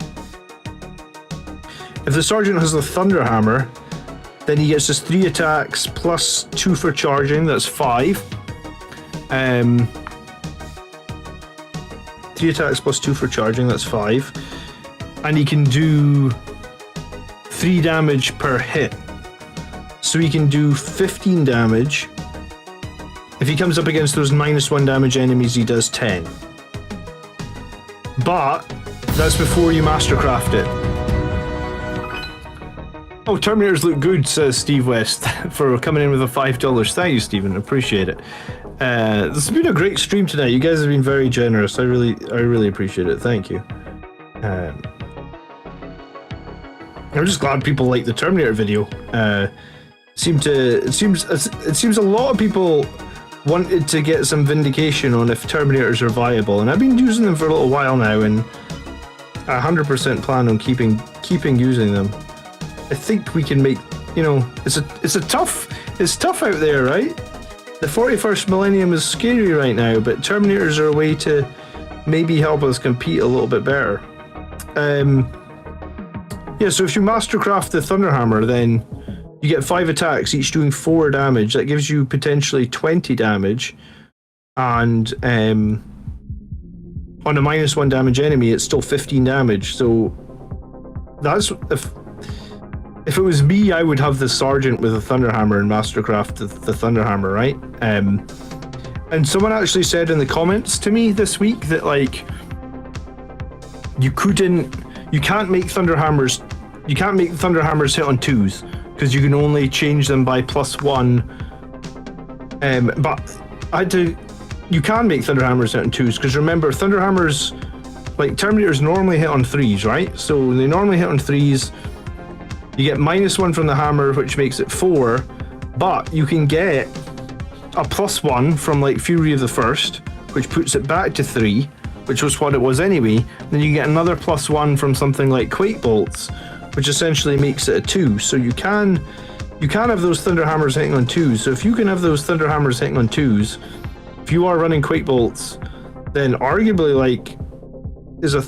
If the Sergeant has the Thunderhammer, then he gets his 3 attacks plus 2 for charging, that's 5. 3 attacks plus 2 for charging, that's 5. And he can do 3 damage per hit. So he can do 15 damage. If he comes up against those -1 damage enemies, he does 10. But that's before you mastercraft it. Oh, Terminators look good, says Steve West, for coming in with a $5. Thank you, Stephen. Appreciate it. This has been a great stream tonight. You guys have been very generous. I really appreciate it. Thank you. I'm just glad people like the Terminator video. It seems a lot of people wanted to get some vindication on if Terminators are viable, and I've been using them for a little while now, and I 100% plan on keeping using them. I think we can make, you know, it's tough out there, right? The 41st millennium is scary right now, but Terminators are a way to maybe help us compete a little bit better. Yeah, so if you mastercraft the Thunderhammer, then you get 5 attacks, each doing 4 damage. That gives you potentially 20 damage. And on a -1 damage enemy, it's still 15 damage. So that's, if it was me, I would have the Sergeant with a Thunderhammer and mastercraft the Thunderhammer, right? And someone actually said in the comments to me this week that, like, you can't make Thunderhammers hit on 2s, because you can only change them by +1. But you can make Thunderhammers hit on 2s, because remember, Thunderhammers, like, Terminators normally hit on 3s, right? So they normally hit on 3s. You get -1 from the hammer, which makes it 4, but you can get a +1 from, like, Fury of the First, which puts it back to 3, which was what it was anyway. Then you can get another +1 from something like Quake Bolts, which essentially makes it a 2. So you can have those Thunderhammers hitting on 2s. So if you can have those Thunderhammers hitting on 2s, if you are running Quake Bolts, then arguably, like, is a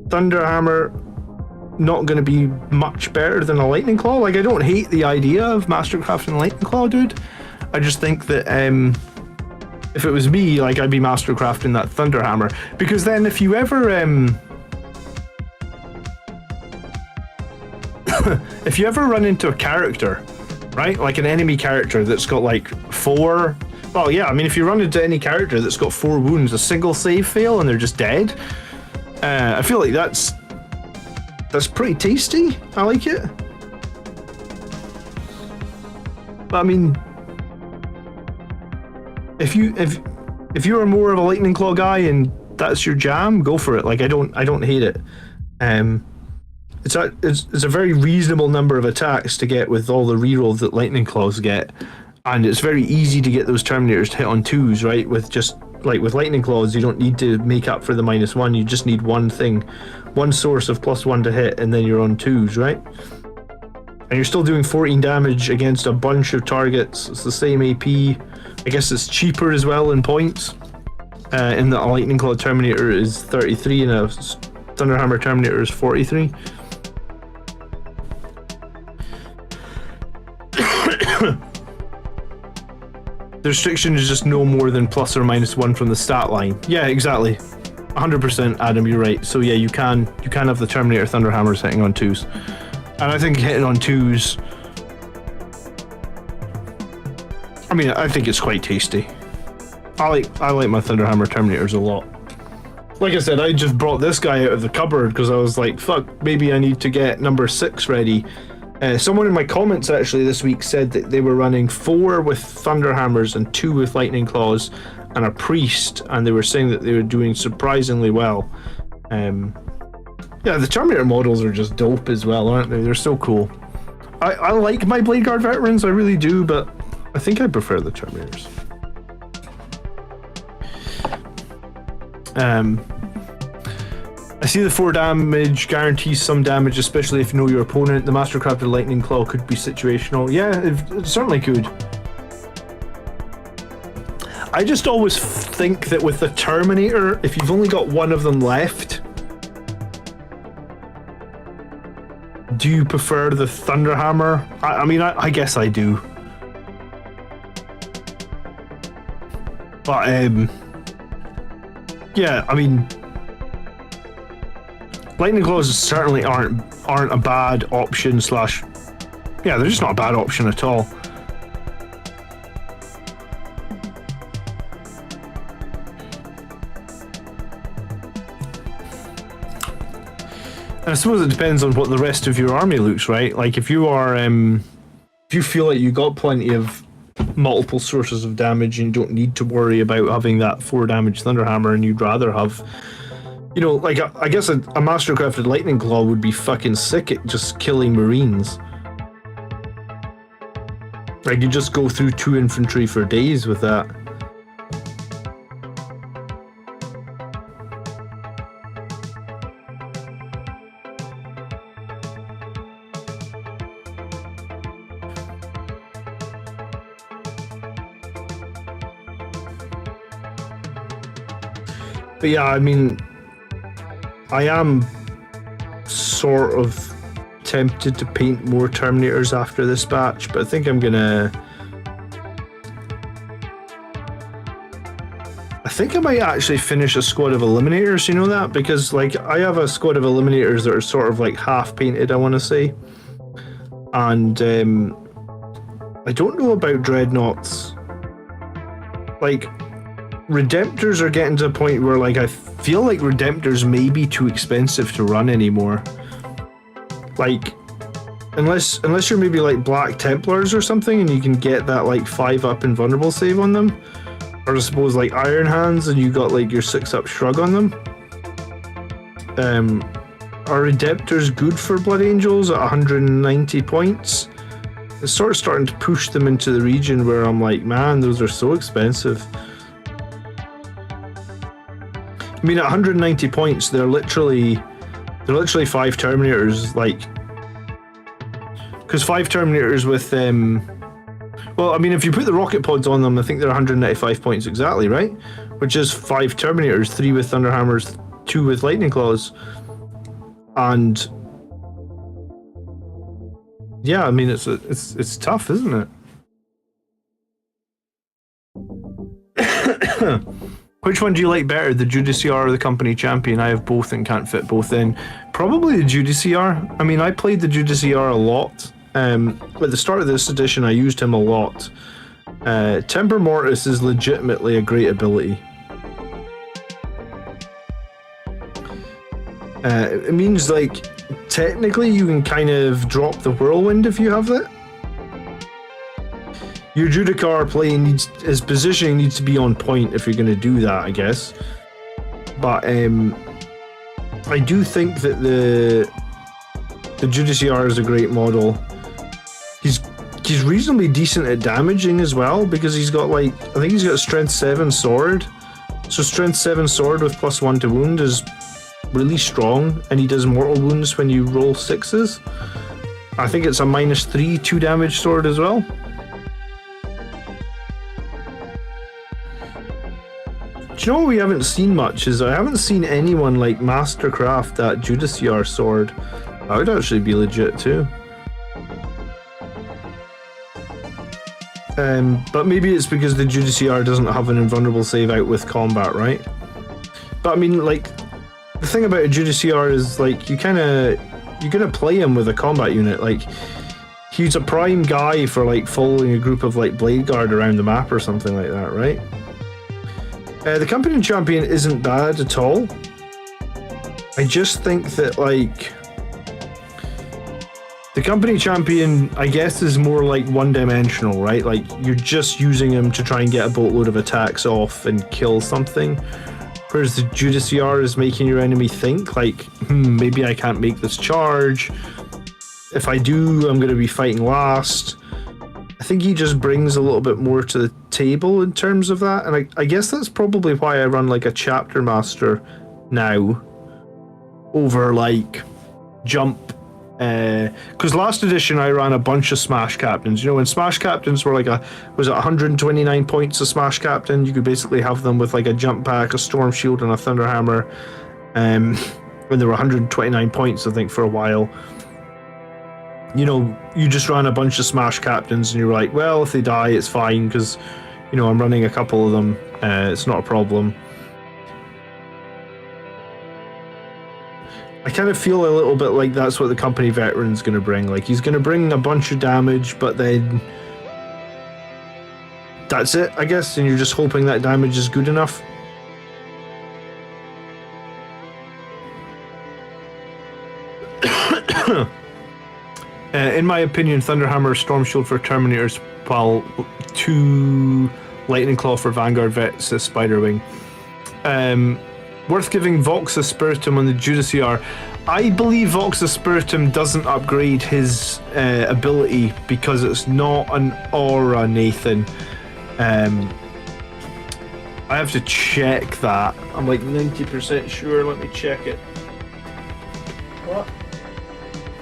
Thunderhammer not going to be much better than a Lightning Claw? Like, I don't hate the idea of mastercrafting Lightning Claw, dude. I just think that if it was me, like, I'd be mastercrafting that Thunderhammer, because then if you ever if you ever run into a character, right, like an enemy character that's got like 4, well, yeah, I mean, if you run into any character that's got 4 wounds, a single save fail, and they're just dead, I feel like that's pretty tasty. I like it. But I mean, if you are more of a lightning claw guy and that's your jam, go for it. Like I don't hate it. It's a very reasonable number of attacks to get with all the reroll that lightning claws get, and it's very easy to get those Terminators to hit on 2s, right? With just like with lightning claws, you don't need to make up for the -1. You just need one thing, one source of +1 to hit, and then you're on 2s, right? And you're still doing 14 damage against a bunch of targets. It's the same AP. I guess it's cheaper as well in points. In that a lightning claw Terminator is 33 and a Thunderhammer Terminator is 43. The restriction is just no more than +or-1 from the stat line. Yeah, exactly. 100% Adam, you're right. So yeah, you can have the Terminator Thunderhammers hitting on 2s. And I think hitting on 2s, I mean, I think it's quite tasty. I like my Thunderhammer Terminators a lot. Like I said, I just brought this guy out of the cupboard because I was like, fuck, maybe I need to get number 6 ready. Someone in my comments actually this week said that they were running 4 with Thunderhammers and 2 with Lightning Claws and a Priest, and they were saying that they were doing surprisingly well. Yeah, the Terminator models are just dope as well, aren't they? They're so cool. I like my Blade Guard veterans, I really do, but I think I prefer the Terminators. I see the 4 damage guarantees some damage, especially if you know your opponent. The Mastercrafted Lightning Claw could be situational. Yeah, it certainly could. I just always think that with the Terminator, if you've only got one of them left, do you prefer the Thunderhammer? I mean, I guess I do. But, yeah, I mean, Lightning Claws certainly aren't a bad option slash... Yeah, they're just not a bad option at all. And I suppose it depends on what the rest of your army looks, right? Like if you are, if you feel like you got plenty of multiple sources of damage and you don't need to worry about having that 4 damage Thunderhammer, and you'd rather have, you know, like I guess a Mastercrafted Lightning Claw would be fucking sick at just killing Marines. Like you just go through 2 infantry for days with that. But yeah, I mean, I am sort of tempted to paint more Terminators after this batch, but I think I'm gonna... I think I might actually finish a squad of Eliminators, you know that? Because, like, I have a squad of Eliminators that are sort of, like, half painted, I want to say. And, I don't know about Dreadnoughts. Like... Redemptors are getting to a point where, like, I feel like Redemptors may be too expensive to run anymore. Like, unless you're maybe like Black Templars or something and you can get that like 5-up invulnerable save on them. Or I suppose like Iron Hands and you got like your 6-up shrug on them. Are Redemptors good for Blood Angels at 190 points? It's sort of starting to push them into the region where I'm like, man, those are so expensive. I mean, at 190 points, they're literally 5 Terminators, like, because 5 Terminators with well, I mean, if you put the rocket pods on them, I think they're 195 points exactly, right? Which is 5 Terminators, 3 with Thunderhammers, 2 with Lightning Claws, and yeah, I mean, it's tough, isn't it? Which one do you like better, the Judiciar or the Company Champion? I have both and can't fit both in. Probably the Judiciar. I mean, I played the Judiciar a lot. At the start of this edition, I used him a lot. Timber Mortis is legitimately a great ability. It means, like, technically you can kind of drop the Whirlwind if you have it. your Judicar play his positioning needs to be on point if you're going to do that, I guess. But I do think that the Judiciar is a great model. He's reasonably decent at damaging as well, because he's got like, I think he's got a strength 7 sword. So strength 7 sword with +1 to wound is really strong, and he does mortal wounds when you roll 6s. I think it's a -3 2 damage sword as well. Do you know what we haven't seen much is I haven't seen anyone like mastercraft that Judiciar sword. That would actually be legit too. But maybe it's because the Judiciar doesn't have an invulnerable save out with combat, right? But I mean, like, the thing about a Judiciar is, like, you're gonna play him with a combat unit. Like, he's a prime guy for, like, following a group of, like, Blade Guard around the map or something like that, right? The Company Champion isn't bad at all. I just think that, like, the Company Champion, I guess, is more like one-dimensional, right? Like, you're just using him to try and get a boatload of attacks off and kill something. Whereas the Judiciar is making your enemy think, like, maybe I can't make this charge. If I do, I'm going to be fighting last. I think he just brings a little bit more to the table in terms of that. And I guess that's probably why I run, like, a Chapter Master now over, like, Jump. Because last edition I ran a bunch of Smash Captains. You know, when Smash Captains were like was it 129 points a Smash Captain? You could basically have them with like a Jump Pack, a Storm Shield, and a Thunder Hammer. When they were 129 points, I think, for a while. You know, you just ran a bunch of Smash Captains, and you were like, well, if they die, it's fine, because, you know, I'm running a couple of them. It's not a problem. I kind of feel a little bit like that's what the Company Veteran's going to bring. Like, he's going to bring a bunch of damage, but then that's it, I guess, and you're just hoping that damage is good enough. In my opinion, Thunderhammer, Storm Shield for Terminators, while 2 Lightning Claw for Vanguard Vets, Spiderwing. Worth giving Vox Aspiritum on the Judiciar. I believe Vox Aspiritum doesn't upgrade his ability because it's not an aura, Nathan. I have to check that. I'm like 90% sure. Let me check it.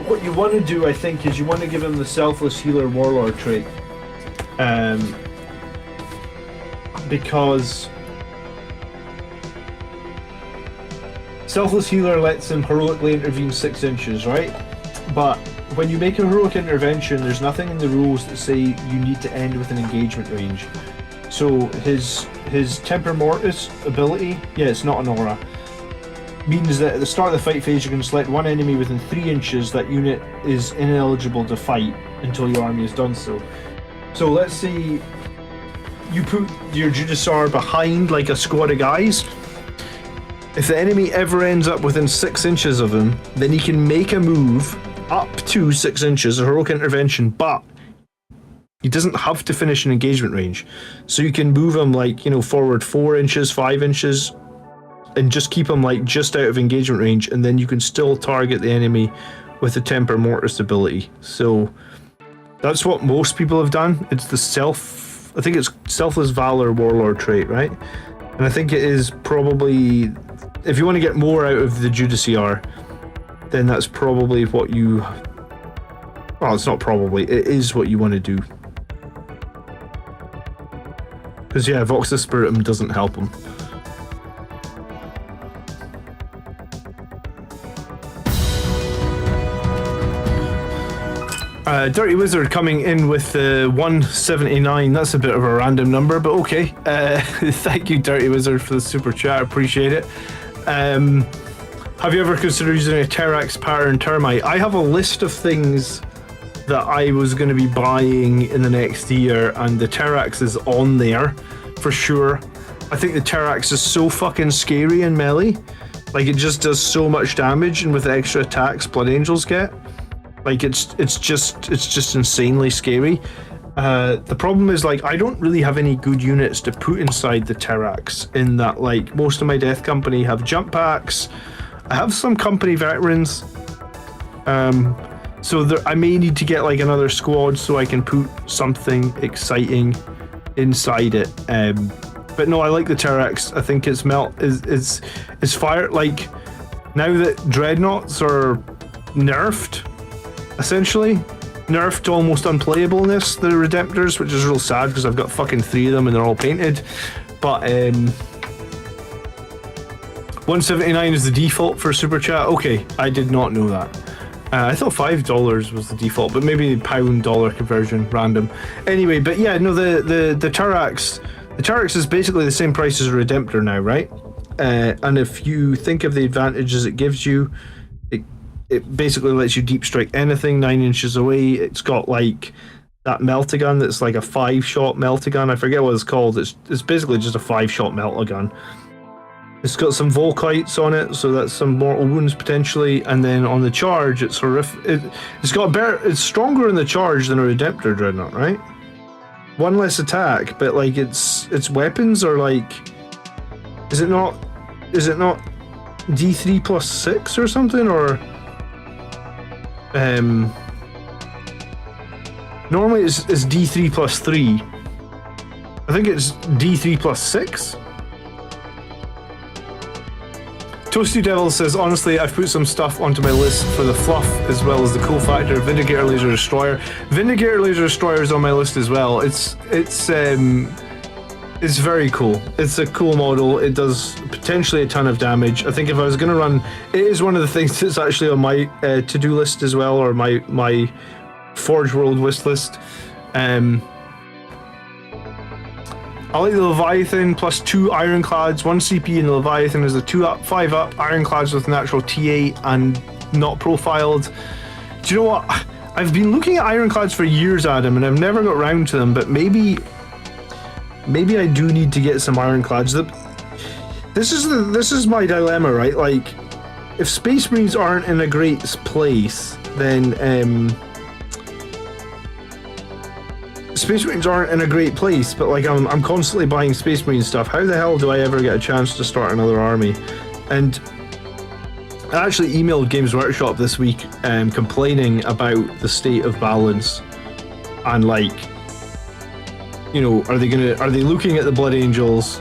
What you want to do, I think, is you want to give him the Selfless Healer Warlord trait. Because Selfless Healer lets him heroically intervene 6 inches, right? But when you make a heroic intervention, there's nothing in the rules that say you need to end with an engagement range. So his Temper Mortis ability, yeah, it's not an aura, means that at the start of the fight phase, you can select one enemy within 3 inches. That unit is ineligible to fight until your army has done so. So let's say you put your Judiciar behind like a squad of guys. If the enemy ever ends up within 6 inches of him, then he can make a move up to 6 inches, a heroic intervention, but he doesn't have to finish an engagement range. So you can move him, like, you know, forward 4 inches, 5 inches, and just keep him like just out of engagement range, and then you can still target the enemy with the Temper Mortis ability. So that's what most people have done. It's the I think it's Selfless Valor Warlord trait, right? And I think it is probably, if you want to get more out of the Judiciar, then that's probably what you, well, it's not probably, it is what you want to do. Because yeah, Vox Aspiritum doesn't help him. Dirty Wizard coming in with 179. That's a bit of a random number, but okay. Thank you, Dirty Wizard, for the super chat. I appreciate it. Have you ever considered using a Terrax pattern termite? I have a list of things that I was going to be buying in the next year, and the Terrax is on there for sure. I think the Terrax is so fucking scary in melee. Like, it just does so much damage, and with the extra attacks Blood Angels get, like, it's just insanely scary. The problem is, like, I don't really have any good units to put inside the Terrax, in that, like, most of my Death Company have jump packs. I have some company veterans. So I may need to get, like, another squad so I can put something exciting inside it. But no, I like the Terrax. I think it's it's fire. Like, now that Dreadnoughts are nerfed, essentially. Nerfed to almost unplayableness, the Redemptors, which is real sad because I've got fucking 3 of them and they're all painted. But 179 is the default for Super Chat. Okay, I did not know that. I thought $5 was the default, but maybe pound-dollar conversion, random. Anyway, but yeah, no, the Terrax, is basically the same price as a Redemptor now, right? And if you think of the advantages it gives you, it basically lets you deep strike anything 9 inches away. It's got, like, that meltagun that's like a 5-shot meltagun. I forget what it's called. It's basically just a 5-shot meltagun. It's got some Volkites on it, so that's some mortal wounds potentially. And then on the charge, it's horrific. It's stronger in the charge than a Redemptor Dreadnought, right? 1 less attack, but, like, its weapons are, like, is it not D3 plus 6 or something, or normally it's D3 plus 3. I think it's D3 plus 6. Toasty Devil says, honestly, I've put some stuff onto my list for the fluff as well as the cool factor. Vindicator Laser Destroyer. Vindicator Laser Destroyer is on my list as well. It's very cool. It's a cool model. It does potentially a ton of damage. I think if I was going to run, it is one of the things that's actually on my to-do list as well, or my Forge World wish list. I like the Leviathan plus 2 Ironclads, 1 CP, and the Leviathan is a 5-up Ironclads with natural T8 and not profiled. Do you know what? I've been looking at Ironclads for years, Adam, and I've never got around to them, but maybe I do need to get some Ironclads. This is my dilemma, right? Like, if Space Marines aren't in a great place, then Space Marines aren't in a great place, but, like, I'm constantly buying Space Marine stuff. How the hell do I ever get a chance to start another army? And I actually emailed Games Workshop this week complaining about the state of balance and, like, you know, are they looking at the Blood Angels?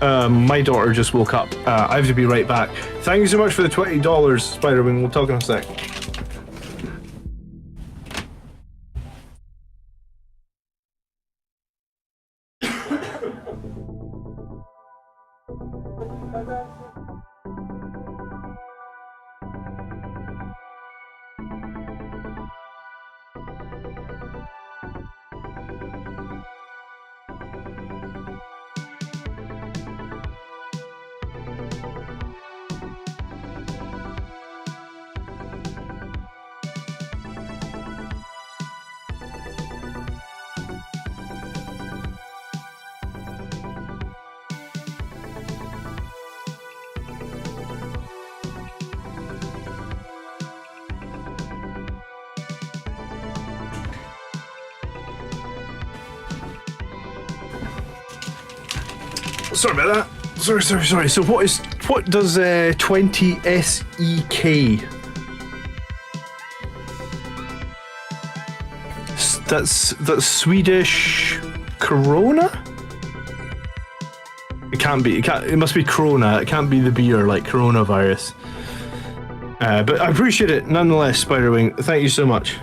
My daughter just woke up. I have to be right back. Thank you so much for the $20, Spiderwing. We'll talk in a sec. Sorry about that. Sorry. So what does 20 SEK? That's Swedish krona? It can't be. It must be krona. It can't be the beer like coronavirus. But I appreciate it nonetheless, Spiderwing. Thank you so much.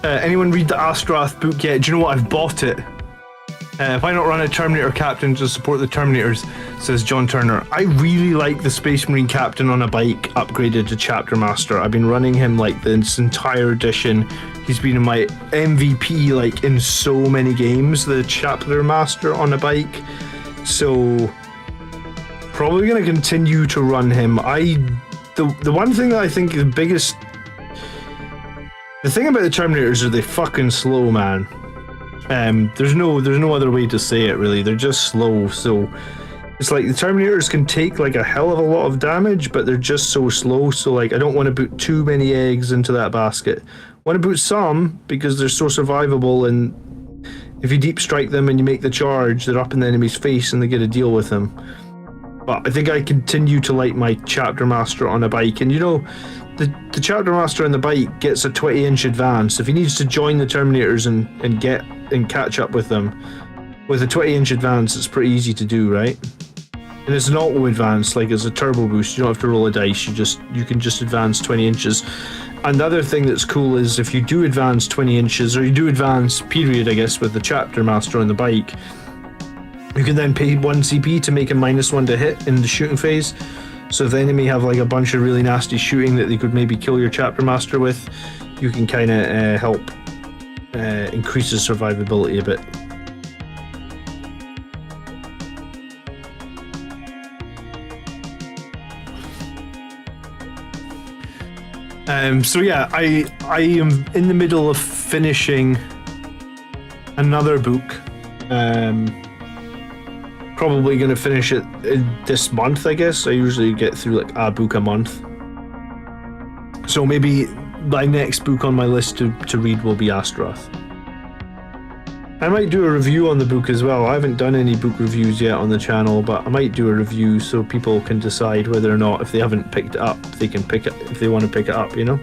Anyone read the Astrath book yet? Do you know what? I've bought it. Why not run a Terminator captain to support the Terminators, says John Turner. I really like the Space Marine captain on a bike upgraded to Chapter Master. I've been running him like this entire edition. He's been in my MVP like in so many games, the Chapter Master on a bike. So probably going to continue to run him. The one thing that I think is the thing about the Terminators are they fucking slow, man. There's no other way to say it really. They're just slow. So it's like the Terminators can take like a hell of a lot of damage, but they're just so slow. So like I don't want to put too many eggs into that basket. I want to put some because they're so survivable, and if you deep strike them and you make the charge, they're up in the enemy's face and they get a deal with them. But I think I continue to like my Chapter Master on a bike, and you know, the Chapter Master on the bike gets a 20-inch advance. If he needs to join the Terminators and catch up with them, with a 20-inch advance, it's pretty easy to do, right? And it's an auto advance, like it's a turbo boost. You don't have to roll a dice. You can just advance 20 inches. And the other thing that's cool is if you do advance 20 inches, or you do advance period, I guess, with the Chapter Master on the bike, you can then pay 1 CP to make a -1 to hit in the shooting phase. So if the enemy have like a bunch of really nasty shooting that they could maybe kill your Chapter Master with, you can kind of help increase his survivability a bit. So yeah, I am in the middle of finishing another book. Probably going to finish it this month, I guess. I usually get through like a book a month. So maybe my next book on my list to read will be Astaroth. I might do a review on the book as well. I haven't done any book reviews yet on the channel, but I might do a review so people can decide whether or not, if they haven't picked it up, they can pick it if they want to pick it up, you know?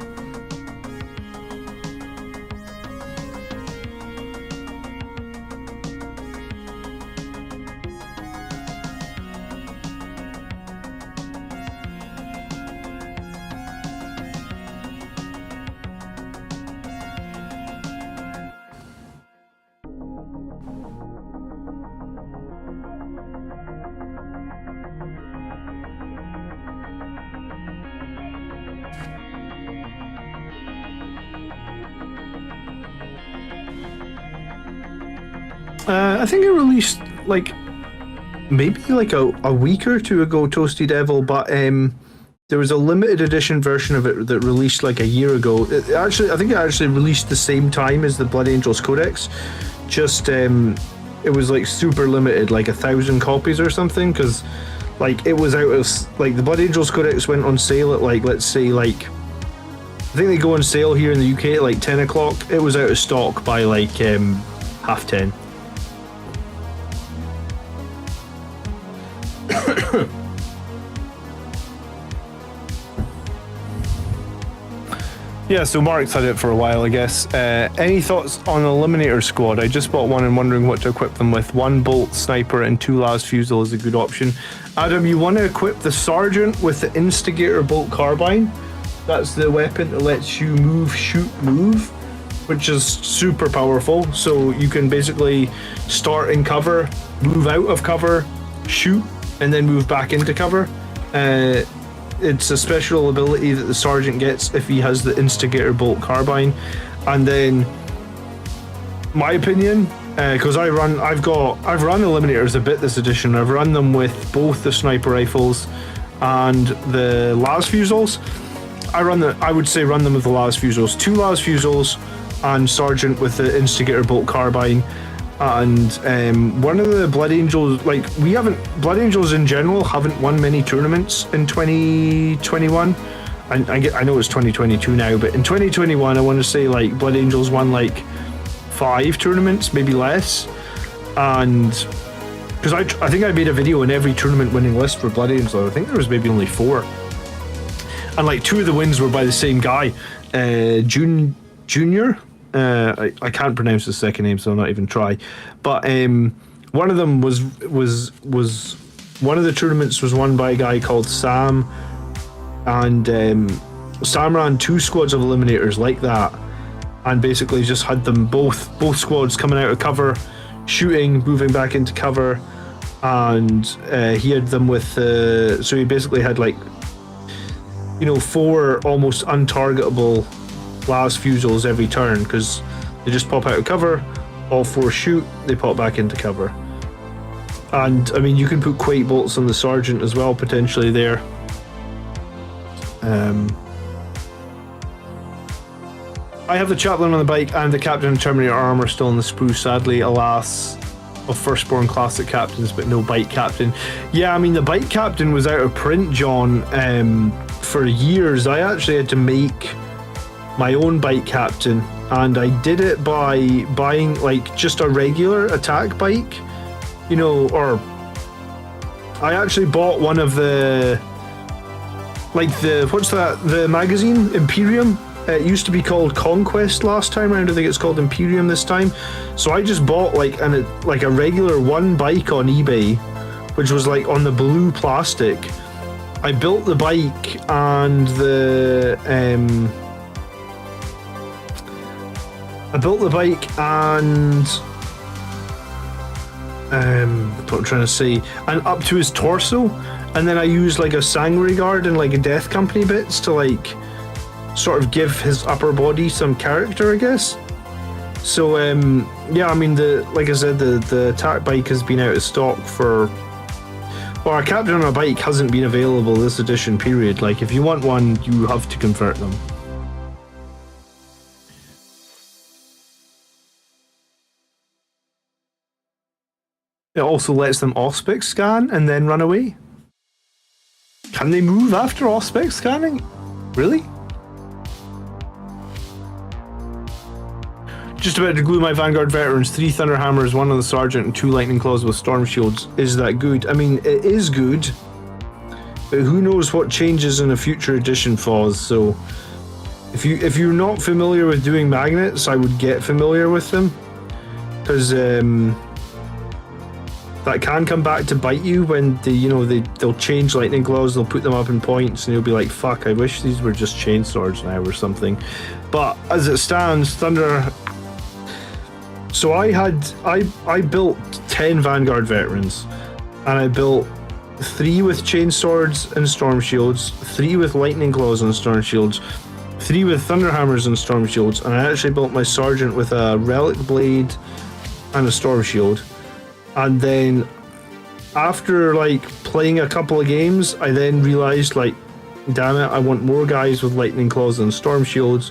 I think it released like maybe like a week or two ago, Toasty Devil, but there was a limited edition version of it that released like a year ago. I think it actually released the same time as the Blood Angels Codex, just it was like super limited, like 1,000 copies or something, because like it was out of, like, the Blood Angels Codex went on sale at like, let's say like, I think they go on sale here in the UK at like 10 o'clock. It was out of stock by like 10:30. Yeah, so Mark's had it for a while, I guess. Any thoughts on Eliminator squad? I just bought one and wondering what to equip them with. 1 bolt sniper and 2 las fusel is a good option. Adam, you want to equip the sergeant with the instigator bolt carbine. That's the weapon that lets you move, shoot, move, which is super powerful. So you can basically start in cover, move out of cover, shoot, and then move back into cover. It's a special ability that the sergeant gets if he has the instigator bolt carbine. And then, my opinion, because I've run Eliminators a bit this edition. I've run them with both the sniper rifles and the las fusils. I would say run them with the las fusils. 2 las fusils and sergeant with the instigator bolt carbine. And one of the Blood Angels, like, Blood Angels in general haven't won many tournaments in 2021. I know it's 2022 now, but in 2021 I want to say like Blood Angels won like 5 tournaments, maybe less. And because I think I made a video in every tournament winning list for Blood Angels. I think there was maybe only 4, and like 2 of the wins were by the same guy, Junior. I can't pronounce his second name, so I'll not even try. But one of them was one of the tournaments was won by a guy called Sam, and Sam ran 2 squads of Eliminators like that, and basically just had them both squads coming out of cover, shooting, moving back into cover, and he had them with so he basically had like, you know, 4 almost untargetable las fusils every turn, because they just pop out of cover, all 4 shoot, they pop back into cover. And I mean, you can put quake bolts on the sergeant as well potentially there. I have the chaplain on the bike and the captain and Terminator armor still in the sprue, sadly, alas, of Firstborn Classic captains, but no bike captain. Yeah, I mean, the bike captain was out of print, John, for years. I actually had to make my own bike captain, and I did it by buying, like, just a regular attack bike, you know, or I actually bought one of the, like, what's that, the magazine, Imperium? It used to be called Conquest last time around. I think it's called Imperium this time. So I just bought like a regular one bike on eBay, which was like on the blue plastic. I built the bike and what I'm trying to say, and up to his torso, and then I used like a Sanguinary Guard and like a Death Company bits to like sort of give his upper body some character, I guess. So yeah, I mean, like I said, the attack bike has been out of stock for, well, our captain on a bike hasn't been available this edition period. Like, if you want one, you have to convert them. It also lets them auspex scan and then run away. Can they move after auspex scanning? Really? Just about to glue my Vanguard veterans, 3 Thunderhammers, 1 on the Sergeant, and 2 Lightning Claws with Storm Shields. Is that good? I mean, it is good, but who knows what changes in a future edition, Foz. So if you're not familiar with doing magnets, I would get familiar with them, because that can come back to bite you when they'll change Lightning Claws, they'll put them up in points, and you'll be like, fuck, I wish these were just chain swords now or something. But as it stands, so I built 10 Vanguard veterans, and I built 3 with chain swords and storm shields, 3 with lightning claws and storm shields, 3 with thunderhammers and storm shields, and I actually built my sergeant with a relic blade and a storm shield. And then after like playing a couple of games, I then realized, like, damn it, I want more guys with lightning claws and storm shields.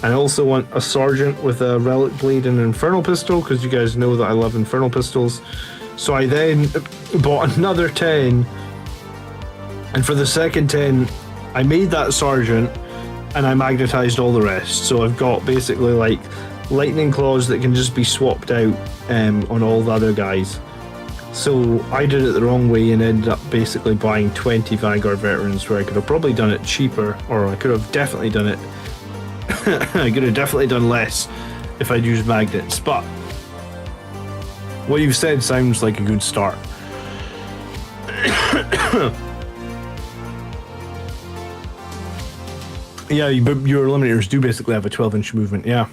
I also want a sergeant with a relic blade and an infernal pistol, because you guys know that I love infernal pistols. So I then bought another 10, and for the second 10 I made that sergeant and I magnetized all the rest. So I've got basically like lightning claws that can just be swapped out on all the other guys. So I did it the wrong way and ended up basically buying 20 Vanguard veterans, where I could have probably done it cheaper, or I could have definitely done it I could have definitely done less if I'd used magnets, but what you've said sounds like a good start. Yeah, but your Eliminators do basically have a 12-inch movement, yeah.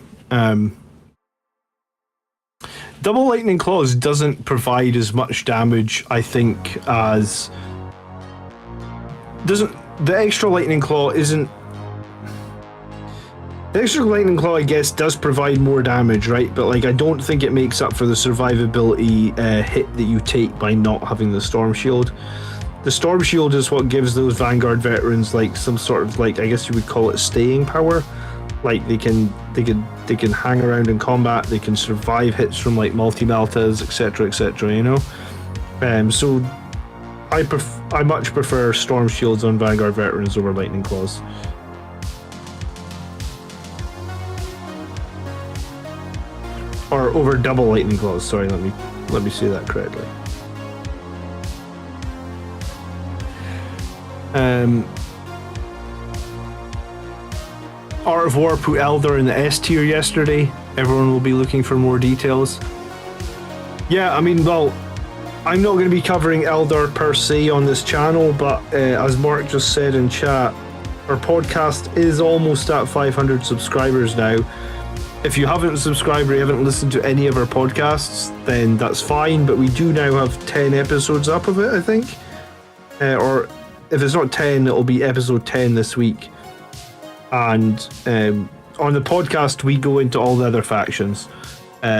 Double Lightning Claws doesn't provide as much damage, I think, as... The extra Lightning Claw isn't... The extra Lightning Claw, I guess, does provide more damage, right? But, like, I don't think it makes up for the survivability hit that you take by not having the Storm Shield. The Storm Shield is what gives those Vanguard veterans, like, some sort of, like, I guess you would call it staying power. Like, they can hang around in combat, they can survive hits from, like, multi-meltas, etc., you know? So, I much prefer Storm Shields on Vanguard veterans over Lightning Claws. Or over double Lightning Claws, sorry, let me say that correctly. Art of War put Eldar in the S tier yesterday. Everyone will be looking for more details. Yeah, I mean, well, I'm not going to be covering Eldar per se on this channel, but as Mark just said in chat, our podcast is almost at 500 subscribers now. If you haven't subscribed or you haven't listened to any of our podcasts, then that's fine, but we do now have 10 episodes up of it, I think. Or if it's not 10, it'll be episode 10 this week. And on the podcast, we go into all the other factions.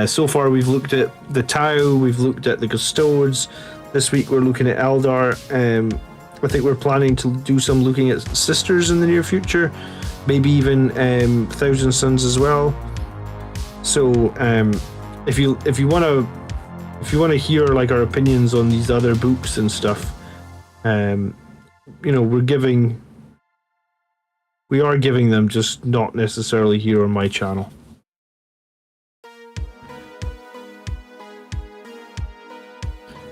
So far, we've looked at the Tau, we've looked at the Custodes. This week, we're looking at Eldar. I think we're planning to do some looking at Sisters in the near future. maybe even Thousand Suns as well. So if you want to hear like our opinions on these other books and stuff, you know, we are giving them, just not necessarily here on my channel.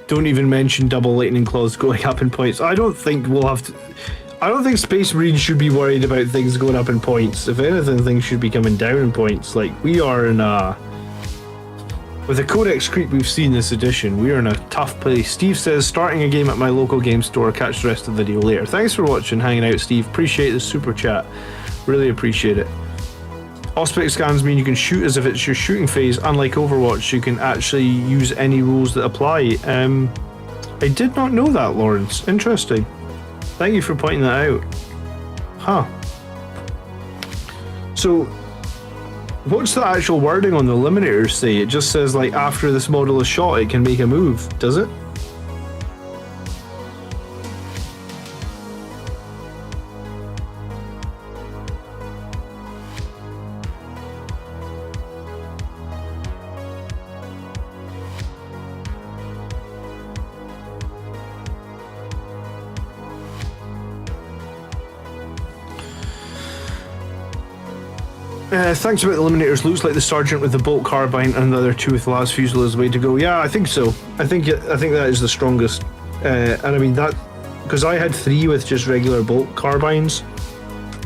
Don't even mention double lightning claws going up in points. I don't think Space Marines should be worried about things going up in points. If anything, things should be coming down in points. Like, we are in a... With the Codex creep we've seen this edition, we are in a tough place. Steve says, starting a game at my local game store. Catch the rest of the video later. Thanks for watching, hanging out, Steve. Appreciate the super chat. Really appreciate it. Auspex scans mean you can shoot as if it's your shooting phase. Unlike Overwatch, you can actually use any rules that apply. I did not know that, Lawrence. Interesting. Thank you for pointing that out. Huh. So, what's the actual wording on the Eliminator say? It just says, like, after this model is shot, it can make a move. Does it? Thanks about the Eliminators. Looks like the Sergeant with the bolt carbine and the other two with the last fusel is the way to go. Yeah, I think so. I think that is the strongest. And I mean that because I had 3 with just regular bolt carbines.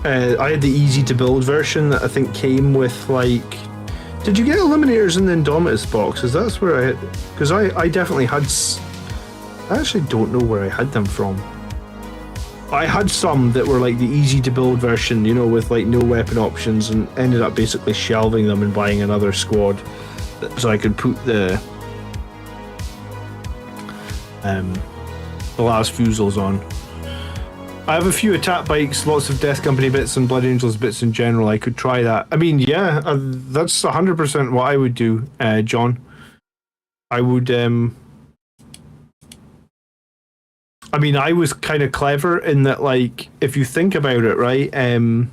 I had the easy to build version that I think came with like. Did you get Eliminators in the Indomitus boxes? That's where I had, because I definitely had. I actually don't know where I had them from. I had some that were like the easy to build version, you know, with like no weapon options, and ended up basically shelving them and buying another squad so I could put the last fusils on. I have a few attack bikes, lots of Death Company bits and Blood Angels bits in general. I could try that. I mean, yeah, that's 100% what I would do, John. I would I mean, I was kind of clever in that, like, if you think about it, right? You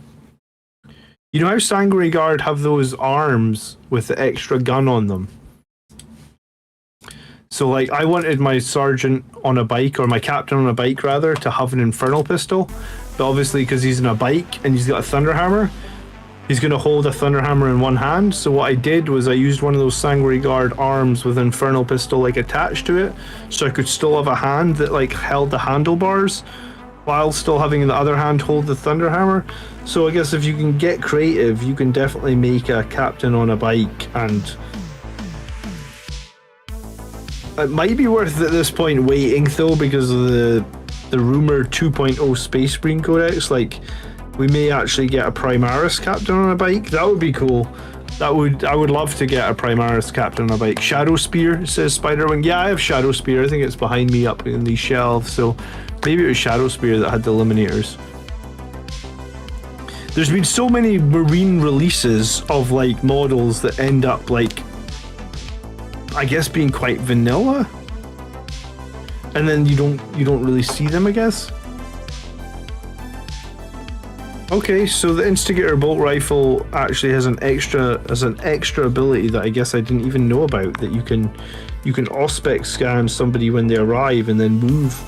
know how Sanguinary Guard have those arms with the extra gun on them? So, like, I wanted my sergeant on a bike, or my captain on a bike, rather, to have an Infernal Pistol. But obviously, because he's in a bike and he's got a Thunderhammer, he's going to hold a Thunderhammer in one hand. So what I did was I used one of those Sanguinary Guard arms with an Infernal Pistol like attached to it, so I could still have a hand that like held the handlebars while still having the other hand hold the Thunderhammer. So I guess if you can get creative, you can definitely make a captain on a bike, and it might be worth at this point waiting though, because of the rumored 2.0 Space Marine Codex. Like, we may actually get a Primaris captain on a bike. That would be cool. I would love to get a Primaris captain on a bike. Shadow Spear, says Spiderwing. Yeah, I have Shadow Spear. I think it's behind me up in these shelves. So maybe it was Shadow Spear that had the Eliminators. There's been so many Marine releases of like models that end up like, I guess, being quite vanilla, and then you don't really see them, I guess. Okay, so the Instigator bolt rifle actually has an extra ability that I guess I didn't even know about, that you can auspex scan somebody when they arrive and then move.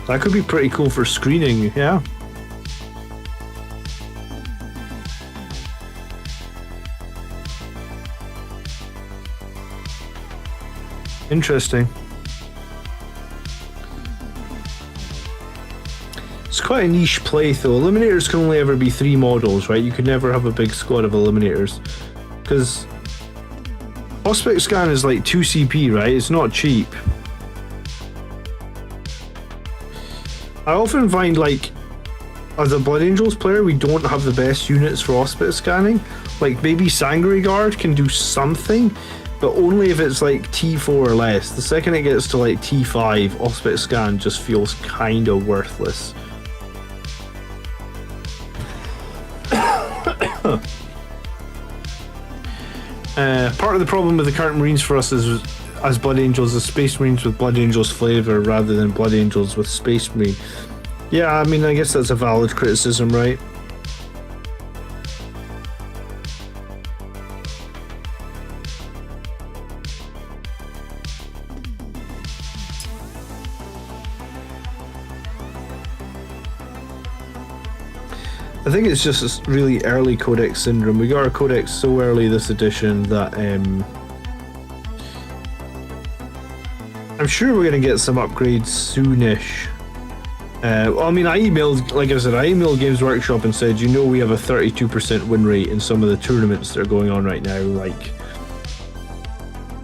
That could be pretty cool for screening, yeah. Interesting. It's quite a niche play though. Eliminators can only ever be 3 models, right? You could never have a big squad of Eliminators, because Auspex scan is like 2 CP, right? It's not cheap. I often find, like, as a Blood Angels player, we don't have the best units for Auspex scanning. Like, maybe Sanguinary Guard can do something, but only if it's like T4 or less. The second it gets to like T5, Auspex scan just feels kind of worthless. Part of the problem with the current Marines for us is, as Blood Angels, is Space Marines with Blood Angels flavor rather than Blood Angels with Space Marine. Yeah, I mean, I guess that's a valid criticism, right? I think it's just this really early Codex syndrome. We got our Codex so early this edition that I'm sure we're going to get some upgrades soonish. Well, I mean, I emailed Games Workshop and said, you know, we have a 32% win rate in some of the tournaments that are going on right now. Like,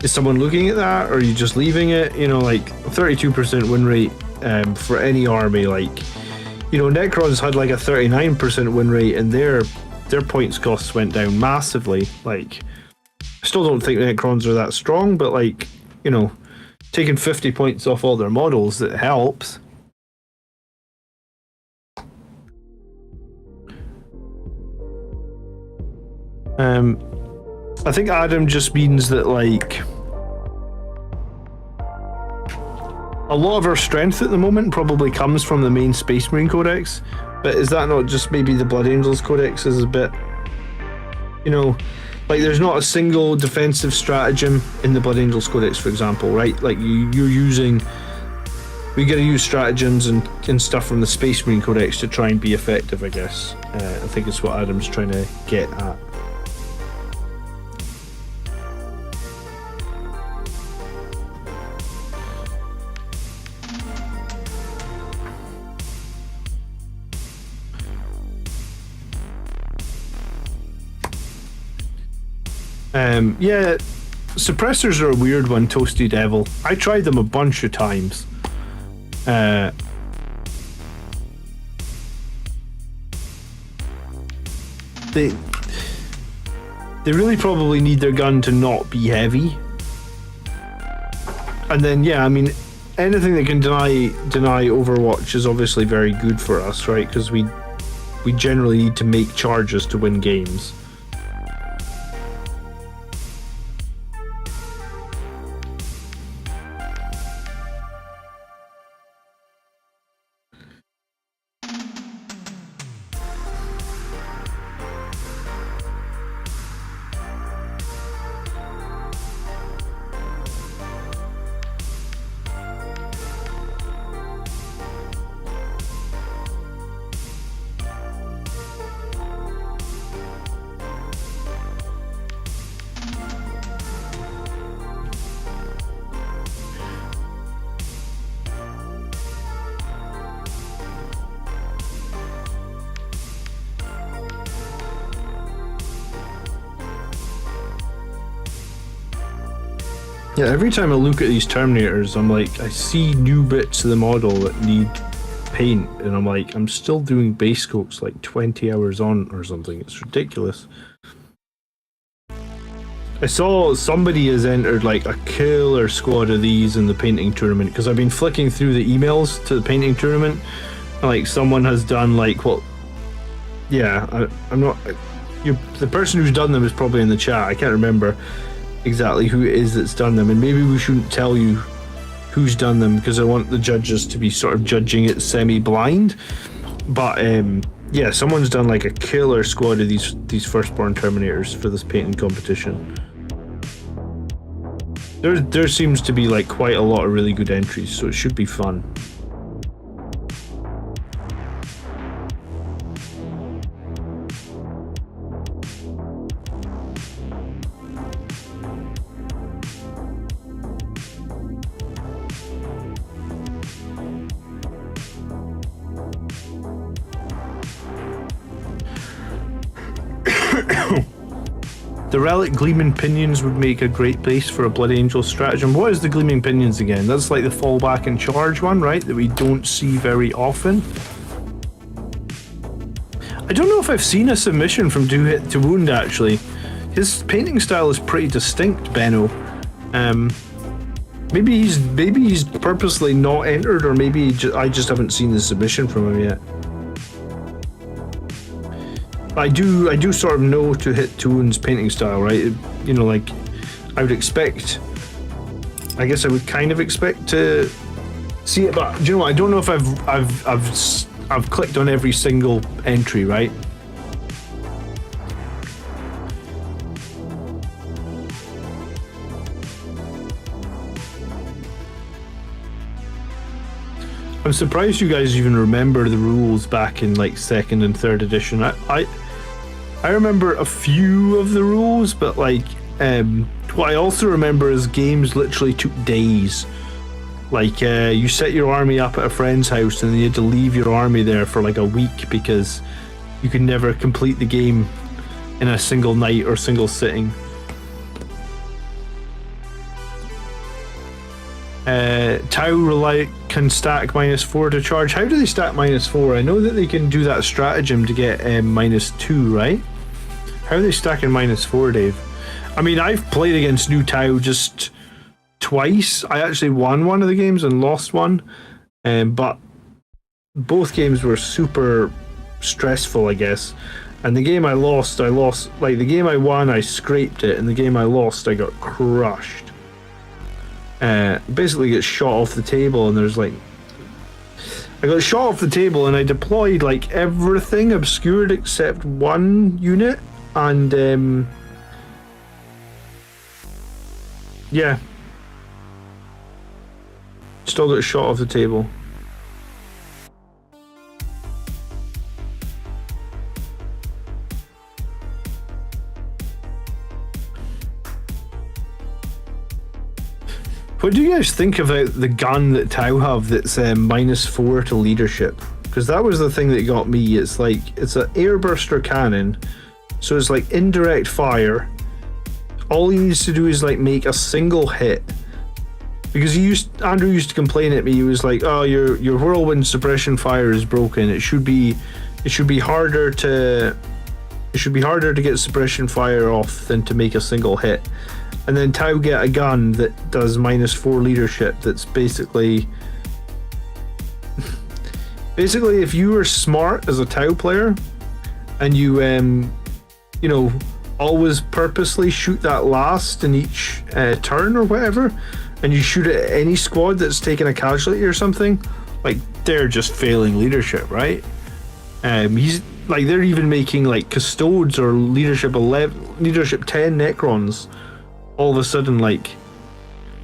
is someone looking at that, or are you just leaving it? You know, like, 32% win rate for any army, like, you know, Necrons had like a 39% win rate, and their points costs went down massively. Like, I still don't think Necrons are that strong, but like, you know, taking 50 points off all their models, it helps. I think Adam just means that like a lot of our strength at the moment probably comes from the main Space Marine Codex, but is that not just maybe the Blood Angels Codex is a bit, you know, like there's not a single defensive stratagem in the Blood Angels Codex, for example, right? Like we gotta use stratagems and stuff from the Space Marine Codex to try and be effective, I guess. I think it's what Adam's trying to get at. Yeah, suppressors are a weird one, Toasty Devil. I tried them a bunch of times. They really probably need their gun to not be heavy. And then, yeah, I mean, anything that can deny Overwatch is obviously very good for us, right? Because we generally need to make charges to win games. Yeah, every time I look at these Terminators, I'm like, I see new bits of the model that need paint, and I'm like, I'm still doing base coats like 20 hours on or something. It's ridiculous. I saw somebody has entered like a killer squad of these in the painting tournament, because I've been flicking through the emails to the painting tournament, and like someone has done like what? Yeah, I'm not. The person who's done them is probably in the chat. I can't remember exactly who it is that's done them, and maybe we shouldn't tell you who's done them because I want the judges to be sort of judging it semi-blind. But yeah, someone's done like a killer squad of these firstborn Terminators for this painting competition. There seems to be like quite a lot of really good entries, so it should be fun. The Relic Gleaming Pinions would make a great base for a Blood Angel stratagem. What is the Gleaming Pinions again? That's like the fallback and charge one, right? That we don't see very often. I don't know if I've seen a submission from Do Hit to Wound, actually. His painting style is pretty distinct, Benno. Maybe he's purposely not entered, or maybe I just haven't seen the submission from him yet. I do sort of know To Hit to Wound's painting style, right? You know, like I would expect. I guess I would kind of expect to see it, but do you know what? I don't know if I've I've clicked on every single entry, right? I'm surprised you guys even remember the rules back in like 2nd and 3rd edition. I remember a few of the rules, but like what I also remember is games literally took days. Like you set your army up at a friend's house and then you had to leave your army there for like a week because you could never complete the game in a single night or single sitting. Tau can stack -4 to charge. How do they stack -4? I know that they can do that stratagem to get -2, right? How are they stacking -4, Dave? I mean, I've played against new Tau just twice. I actually won one of the games and lost one, but both games were super stressful, I guess. And the game I lost. Like the game I won, I scraped it, and the game I lost, I got crushed. Basically get shot off the table, and there's like I got shot off the table and I deployed like everything obscured except one unit, and yeah, still got shot off the table. What do you guys think about the gun that Tau have that's -4 to leadership? Because that was the thing that got me. It's like, it's an airburster cannon, so it's like indirect fire. All he needs to do is like make a single hit. Because Andrew used to complain at me. He was like, "Oh, your whirlwind suppression fire is broken. It should be harder to get suppression fire off than to make a single hit." And then Tau get a gun that does -4 leadership. That's basically if you were smart as a Tau player, and you you know, always purposely shoot that last in each turn or whatever, and you shoot at any squad that's taking a casualty or something, like they're just failing leadership, right? He's like, they're even making like custodes or leadership 11, leadership 10 Necrons. All of a sudden, like,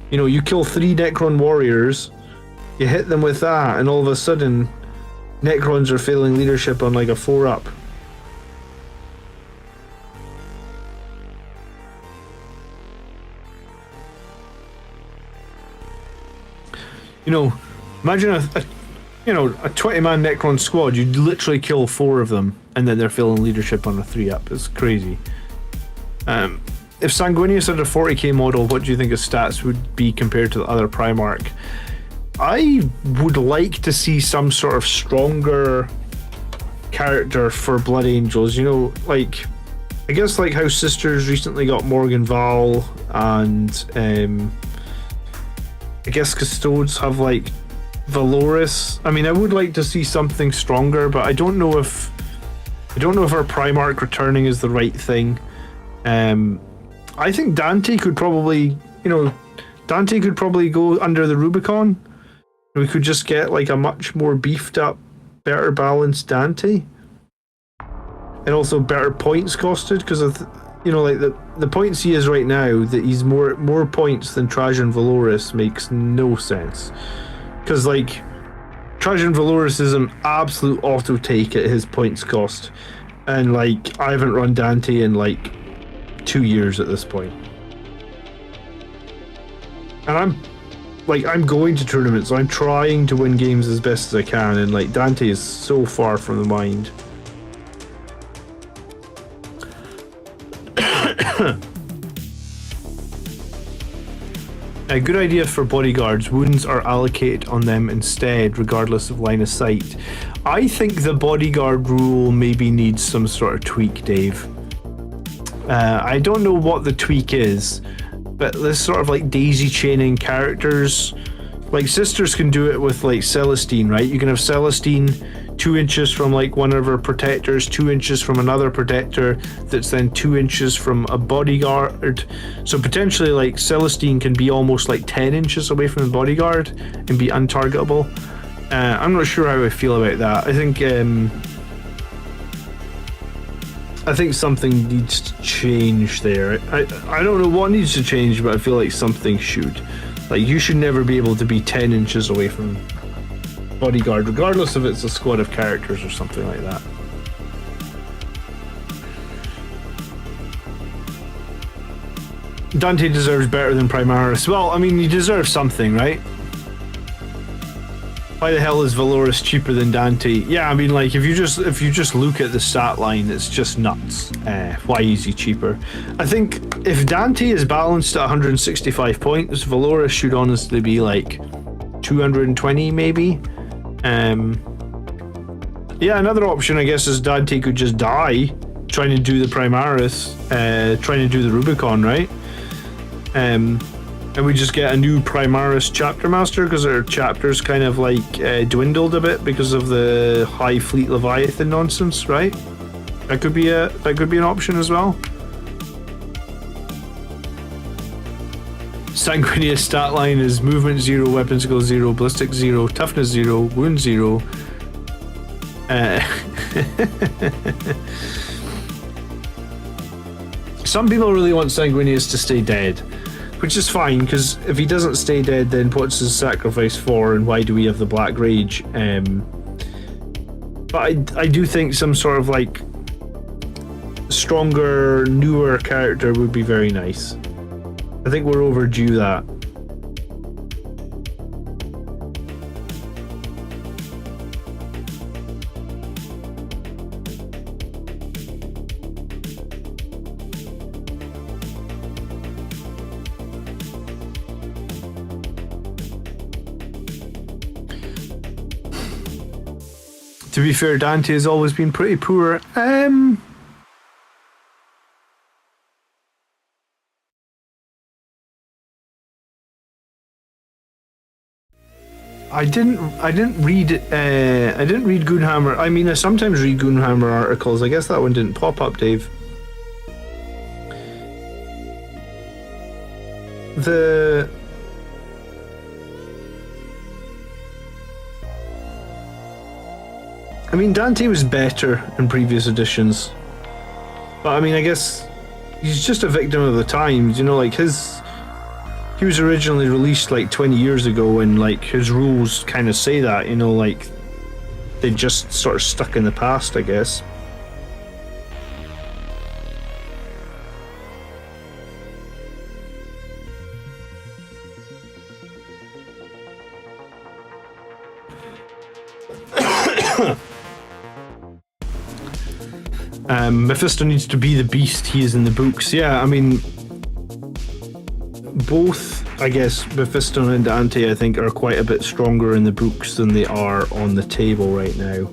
you know, you kill 3 Necron warriors, you hit them with that, and all of a sudden Necrons are failing leadership on like a 4-up. You know, imagine a 20-man Necron squad, you literally kill 4 of them, and then they're failing leadership on a 3-up. It's crazy. If Sanguinius had a 40k model, what do you think his stats would be compared to the other Primarch? I would like to see some sort of stronger character for Blood Angels. You know, like, I guess like how Sisters recently got Morgan Val, and I guess Custodes have like Valoris. I mean, I would like to see something stronger, but I don't know if our Primarch returning is the right thing. I think Dante could probably, go under the Rubicon. We could just get like a much more beefed up, better balanced Dante, and also better points costed, because of like the points he is right now, that he's more points than Trajan Valoris makes no sense. Because like Trajan Valoris is an absolute auto take at his points cost, and like I haven't run Dante in like 2 years at this point, and I'm going to tournaments, so I'm trying to win games as best as I can, and like Dante is so far from the mind. A good idea for bodyguards: wounds are allocated on them instead, regardless of line of sight. I think the bodyguard rule maybe needs some sort of tweak, Dave. I don't know what the tweak is, but this sort of like daisy chaining characters, like Sisters can do it with like Celestine, right? You can have Celestine 2 inches from like one of her protectors, 2 inches from another protector, that's then 2 inches from a bodyguard. So potentially like Celestine can be almost like 10 inches away from the bodyguard and be untargetable. I'm not sure how I feel about that. I think something needs to change there. I don't know what needs to change, but I feel like something should. Like, you should never be able to be 10 inches away from bodyguard, regardless if it's a squad of characters or something like that. Dante deserves better than Primaris. Well, I mean, he deserves something, right? Why the hell is Valoris cheaper than Dante? Yeah, I mean, like, if you just look at the stat line, it's just nuts. Why is he cheaper? I think if Dante is balanced at 165 points, Valoris should honestly be like 220 maybe. Yeah, another option I guess is Dante could just die trying to do the Primaris, trying to do the Rubicon, right? And we just get a new Primaris chapter master because our chapters kind of like dwindled a bit because of the high fleet Leviathan nonsense, right? That could be an option as well. Sanguinius stat line is movement 0, weapon skill 0, ballistic 0, toughness 0, wound 0. Some people really want Sanguinius to stay dead, which is fine, because if he doesn't stay dead, then what's his sacrifice for, and why do we have the Black Rage? But I do think some sort of like stronger, newer character would be very nice. I think we're overdue that. To be fair, Dante has always been pretty poor. I didn't read Goonhammer. I mean, I sometimes read Goonhammer articles. I guess that one didn't pop up, Dave. I mean, Dante was better in previous editions, but I mean, I guess he's just a victim of the times, you know, like he was originally released like 20 years ago, and like his rules kind of say that, you know, like they just sort of stuck in the past, I guess. Mephisto needs to be the beast he is in the books. Yeah, I mean, both, I guess, Mephisto and Dante, I think, are quite a bit stronger in the books than they are on the table right now.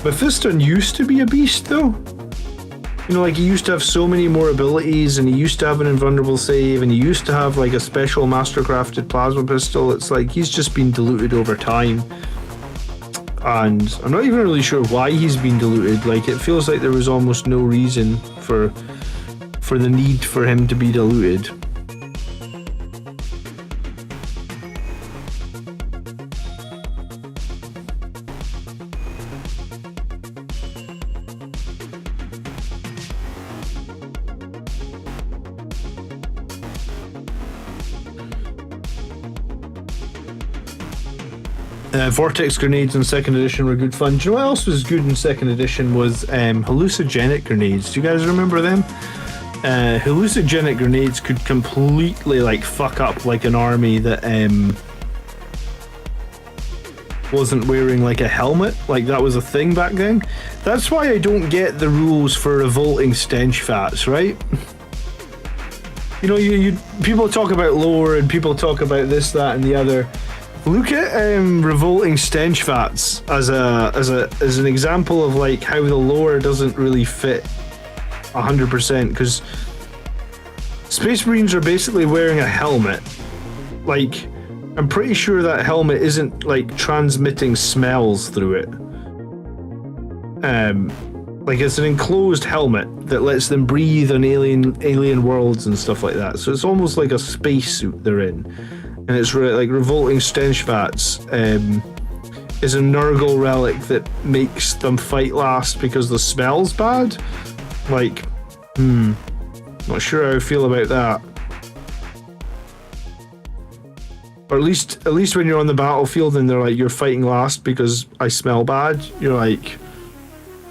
Mephisto used to be a beast, though. You know, like, he used to have so many more abilities, and he used to have an invulnerable save, and he used to have, like, a special mastercrafted plasma pistol. It's like, he's just been diluted over time. And I'm not even really sure why he's been diluted. Like, it feels like there was almost no reason for the need for him to be diluted. Vortex grenades in 2nd edition were good fun. Do you know what else was good in 2nd edition was hallucinogenic grenades. Do you guys remember them? Hallucinogenic grenades could completely like fuck up like an army that wasn't wearing like a helmet. Like, that was a thing back then. That's why I don't get the rules for revolting stench fats, right? You know, you people talk about lore and people talk about this, that, and the other. Look at revolting stench fats as an example of like how the lore doesn't really fit 100%, because Space Marines are basically wearing a helmet. Like, I'm pretty sure that helmet isn't like transmitting smells through it. Like, it's an enclosed helmet that lets them breathe on alien worlds and stuff like that. So it's almost like a spacesuit they're in. and it's like revolting stench vats. Is a Nurgle relic that makes them fight last because the smell's bad. Like, not sure how I feel about that. Or at least when you're on the battlefield and they're like, you're fighting last because I smell bad, you're like,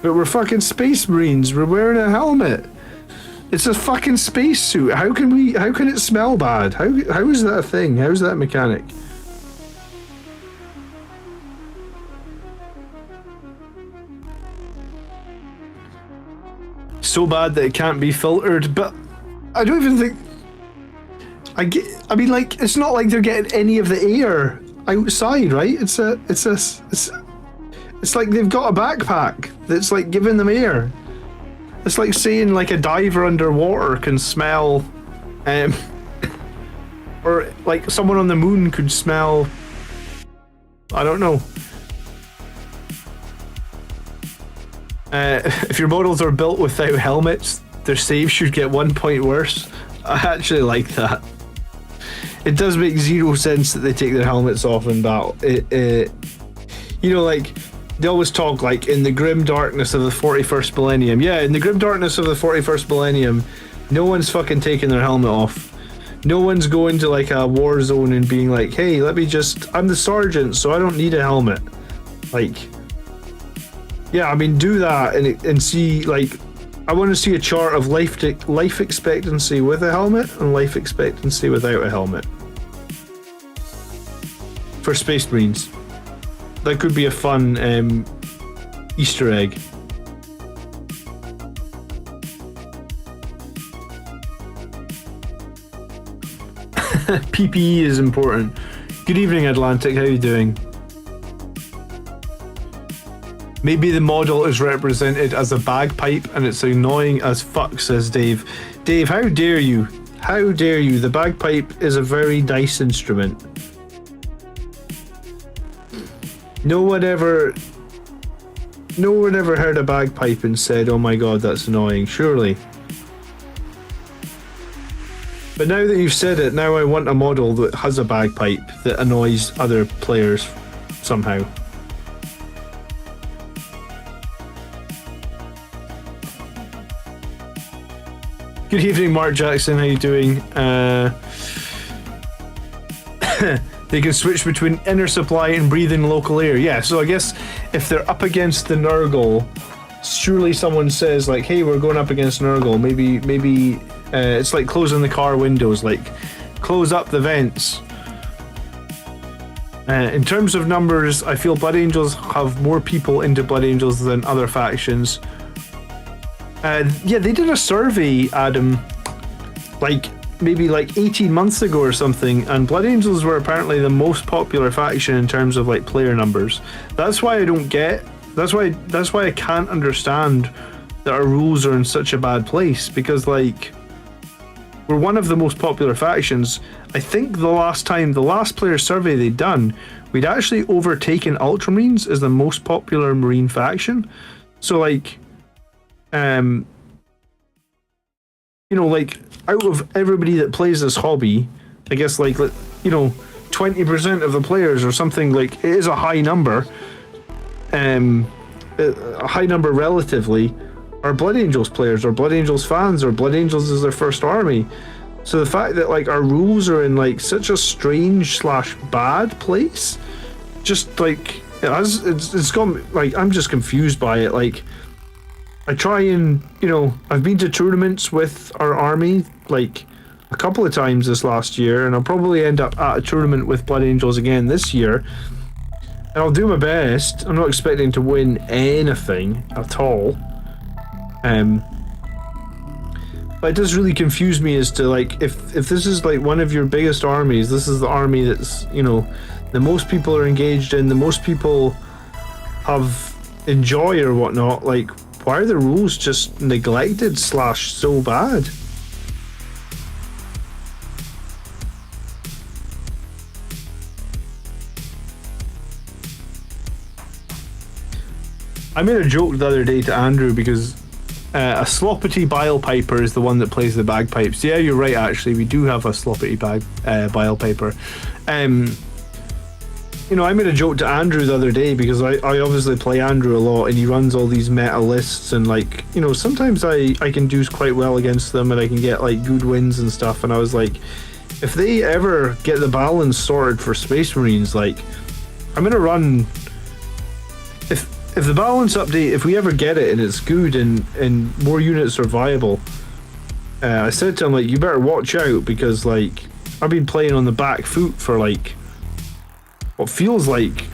but we're fucking space marines, we're wearing a helmet. It's a fucking spacesuit. How can it smell bad? How is that a thing? How is that a mechanic? So bad that it can't be filtered, but I don't even think I mean, like, it's not like they're getting any of the air outside, right? It's like they've got a backpack that's like giving them air. It's like saying like a diver underwater can smell, or like someone on the moon could smell, I don't know. If your models are built without helmets, their saves should get 1 point worse. I actually like that. It does make zero sense that they take their helmets off in battle. You know, like, they always talk like in the grim darkness of the 41st millennium. Yeah, in the grim darkness of the 41st millennium, no one's fucking taking their helmet off. No one's going to like a war zone and being like, hey, I'm the sergeant, so I don't need a helmet. Like, yeah, I mean, do that and see, like, I want to see a chart of life expectancy with a helmet and life expectancy without a helmet. For Space Marines. That could be a fun Easter egg. PPE is important. Good evening, Atlantic. How are you doing? Maybe the model is represented as a bagpipe and it's annoying as fuck, says Dave. Dave, how dare you? How dare you? The bagpipe is a very nice instrument. No one ever heard a bagpipe and said, oh my god, that's annoying, surely. But now that you've said it, now I want a model that has a bagpipe that annoys other players somehow. Good evening, Mark Jackson. How you doing? They can switch between inner supply and breathing local air. Yeah, so I guess if they're up against the Nurgle, surely someone says like, "Hey, we're going up against Nurgle." Maybe it's like closing the car windows, like close up the vents. In terms of numbers, I feel Blood Angels have more people into Blood Angels than other factions. Yeah, they did a survey, Adam, like maybe like 18 months ago or something, and Blood Angels were apparently the most popular faction in terms of like player numbers. That's why I don't get. That's why I can't understand that our rules are in such a bad place, because like we're one of the most popular factions. I think the last player survey they'd done, we'd actually overtaken Ultramarines as the most popular Marine faction. So like. You know, like out of everybody that plays this hobby, I guess like, you know, 20% of the players or something, like it is a high number. A high number relatively are Blood Angels players or Blood Angels fans or Blood Angels is their first army. So the fact that like our rules are in like such a strange / bad place, just like it's gone, like I'm just confused by it. Like I try and, you know, I've been to tournaments with our army like a couple of times this last year, and I'll probably end up at a tournament with Blood Angels again this year. And I'll do my best. I'm not expecting to win anything at all. But it does really confuse me as to like if this is like one of your biggest armies, this is the army that's, you know, the most people are engaged in, the most people have enjoy or whatnot, like why are the rules just neglected / so bad? I made a joke the other day to Andrew because A Sloppity Bilepiper is the one that plays the bagpipes. Yeah, you're right, actually. We do have a Sloppity Bilepiper. You know, I made a joke to Andrew the other day because I obviously play Andrew a lot and he runs all these meta lists and like, you know, sometimes I can do quite well against them and I can get like good wins and stuff. And I was like, if they ever get the balance sorted for Space Marines, like, I'm going to run... If the balance update, if we ever get it and it's good and more units are viable, I said to him, like, you better watch out because, like, I've been playing on the back foot for, like, what feels like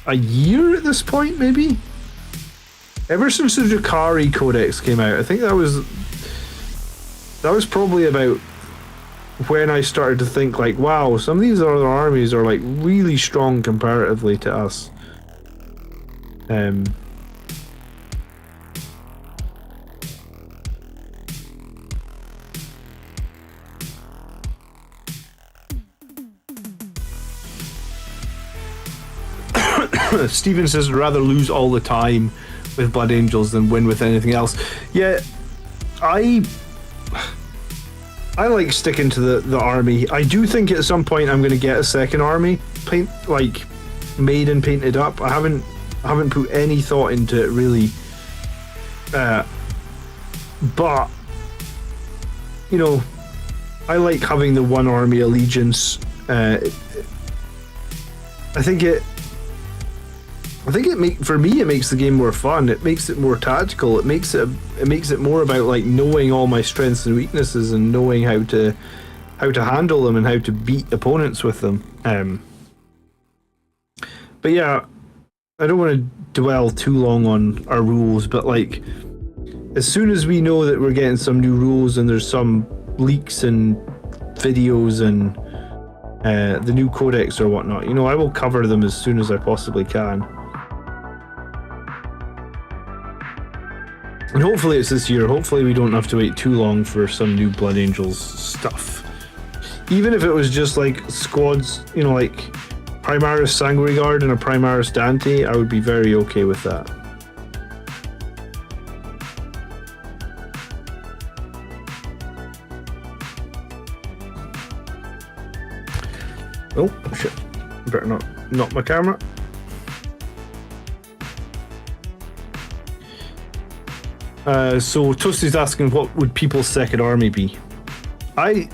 a year at this point, maybe? Ever since the Drukhari Codex came out, I think that was probably about when I started to think, like, wow, some of these other armies are, like, really strong comparatively to us. Steven says, I'd rather lose all the time with Blood Angels than win with anything else. Yeah, I like sticking to the army. I do think at some point I'm going to get a second army made and painted up. I haven't put any thought into it really, but you know, I like having the one army allegiance. I think it for me it makes the game more fun. It makes it more tactical. It makes it more about like knowing all my strengths and weaknesses and knowing how to handle them and how to beat opponents with them. But yeah, I don't want to dwell too long on our rules, but like as soon as we know that we're getting some new rules and there's some leaks and videos and the new codex or whatnot, you know, I will cover them as soon as I possibly can. And hopefully it's this year. Hopefully we don't have to wait too long for some new Blood Angels stuff. Even if it was just like squads, you know, like Primaris Sanguigard and a Primaris Dante, I would be very okay with that. Oh, shit. Better not knock my camera. So Toasty's asking, what would people's second army be? I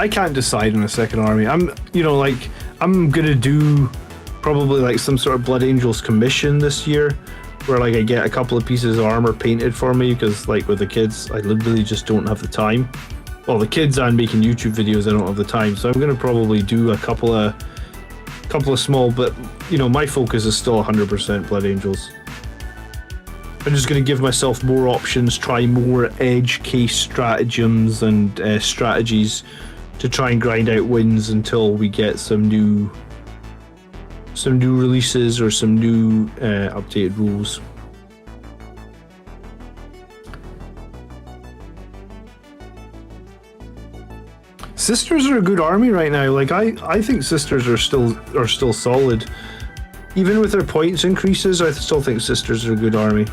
can't decide on a second army. I'm gonna do probably like some sort of Blood Angels commission this year, where like I get a couple of pieces of armor painted for me, because like with the kids, I literally just don't have the time. Well, the kids and making YouTube videos, I don't have the time. So I'm gonna probably do a couple of small, but you know, my focus is still 100% Blood Angels. I'm just going to give myself more options, try more edge case stratagems and strategies to try and grind out wins until we get some new releases or some new updated rules. Sisters are a good army right now. Like I think Sisters are still solid. Even with their points increases, I still think Sisters are a good army.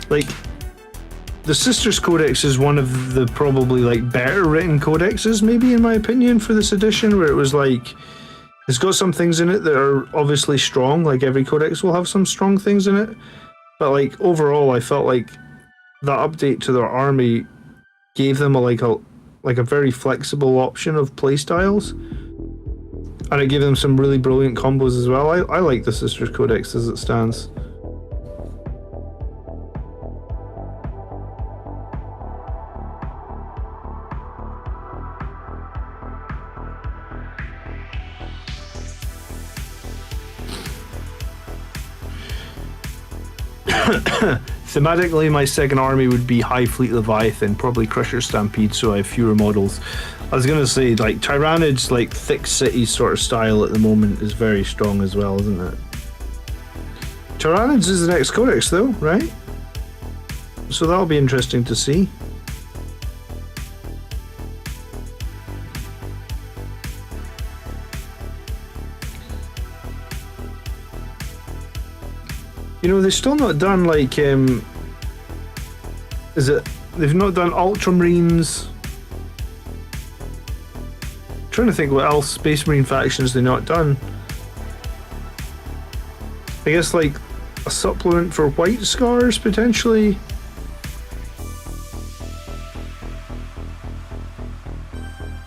Like, the Sisters Codex is one of the probably like better written codexes, maybe in my opinion, for this edition, where it was like, it's got some things in it that are obviously strong, like every codex will have some strong things in it, but like overall I felt like that update to their army gave them a very flexible option of playstyles, and it gave them some really brilliant combos as well. I like the Sisters Codex as it stands. Thematically, my second army would be High Fleet Leviathan, probably Crusher Stampede, so I have fewer models. I was gonna say, like, Tyrannid's like thick city sort of style at the moment is very strong as well, isn't it? Tyrannid's is the next codex though, right? So that'll be interesting to see. You know, they've still not done like is it? They've not done Ultramarines. I'm trying to think what else Space Marine factions they've not done. I guess like a supplement for White Scars potentially.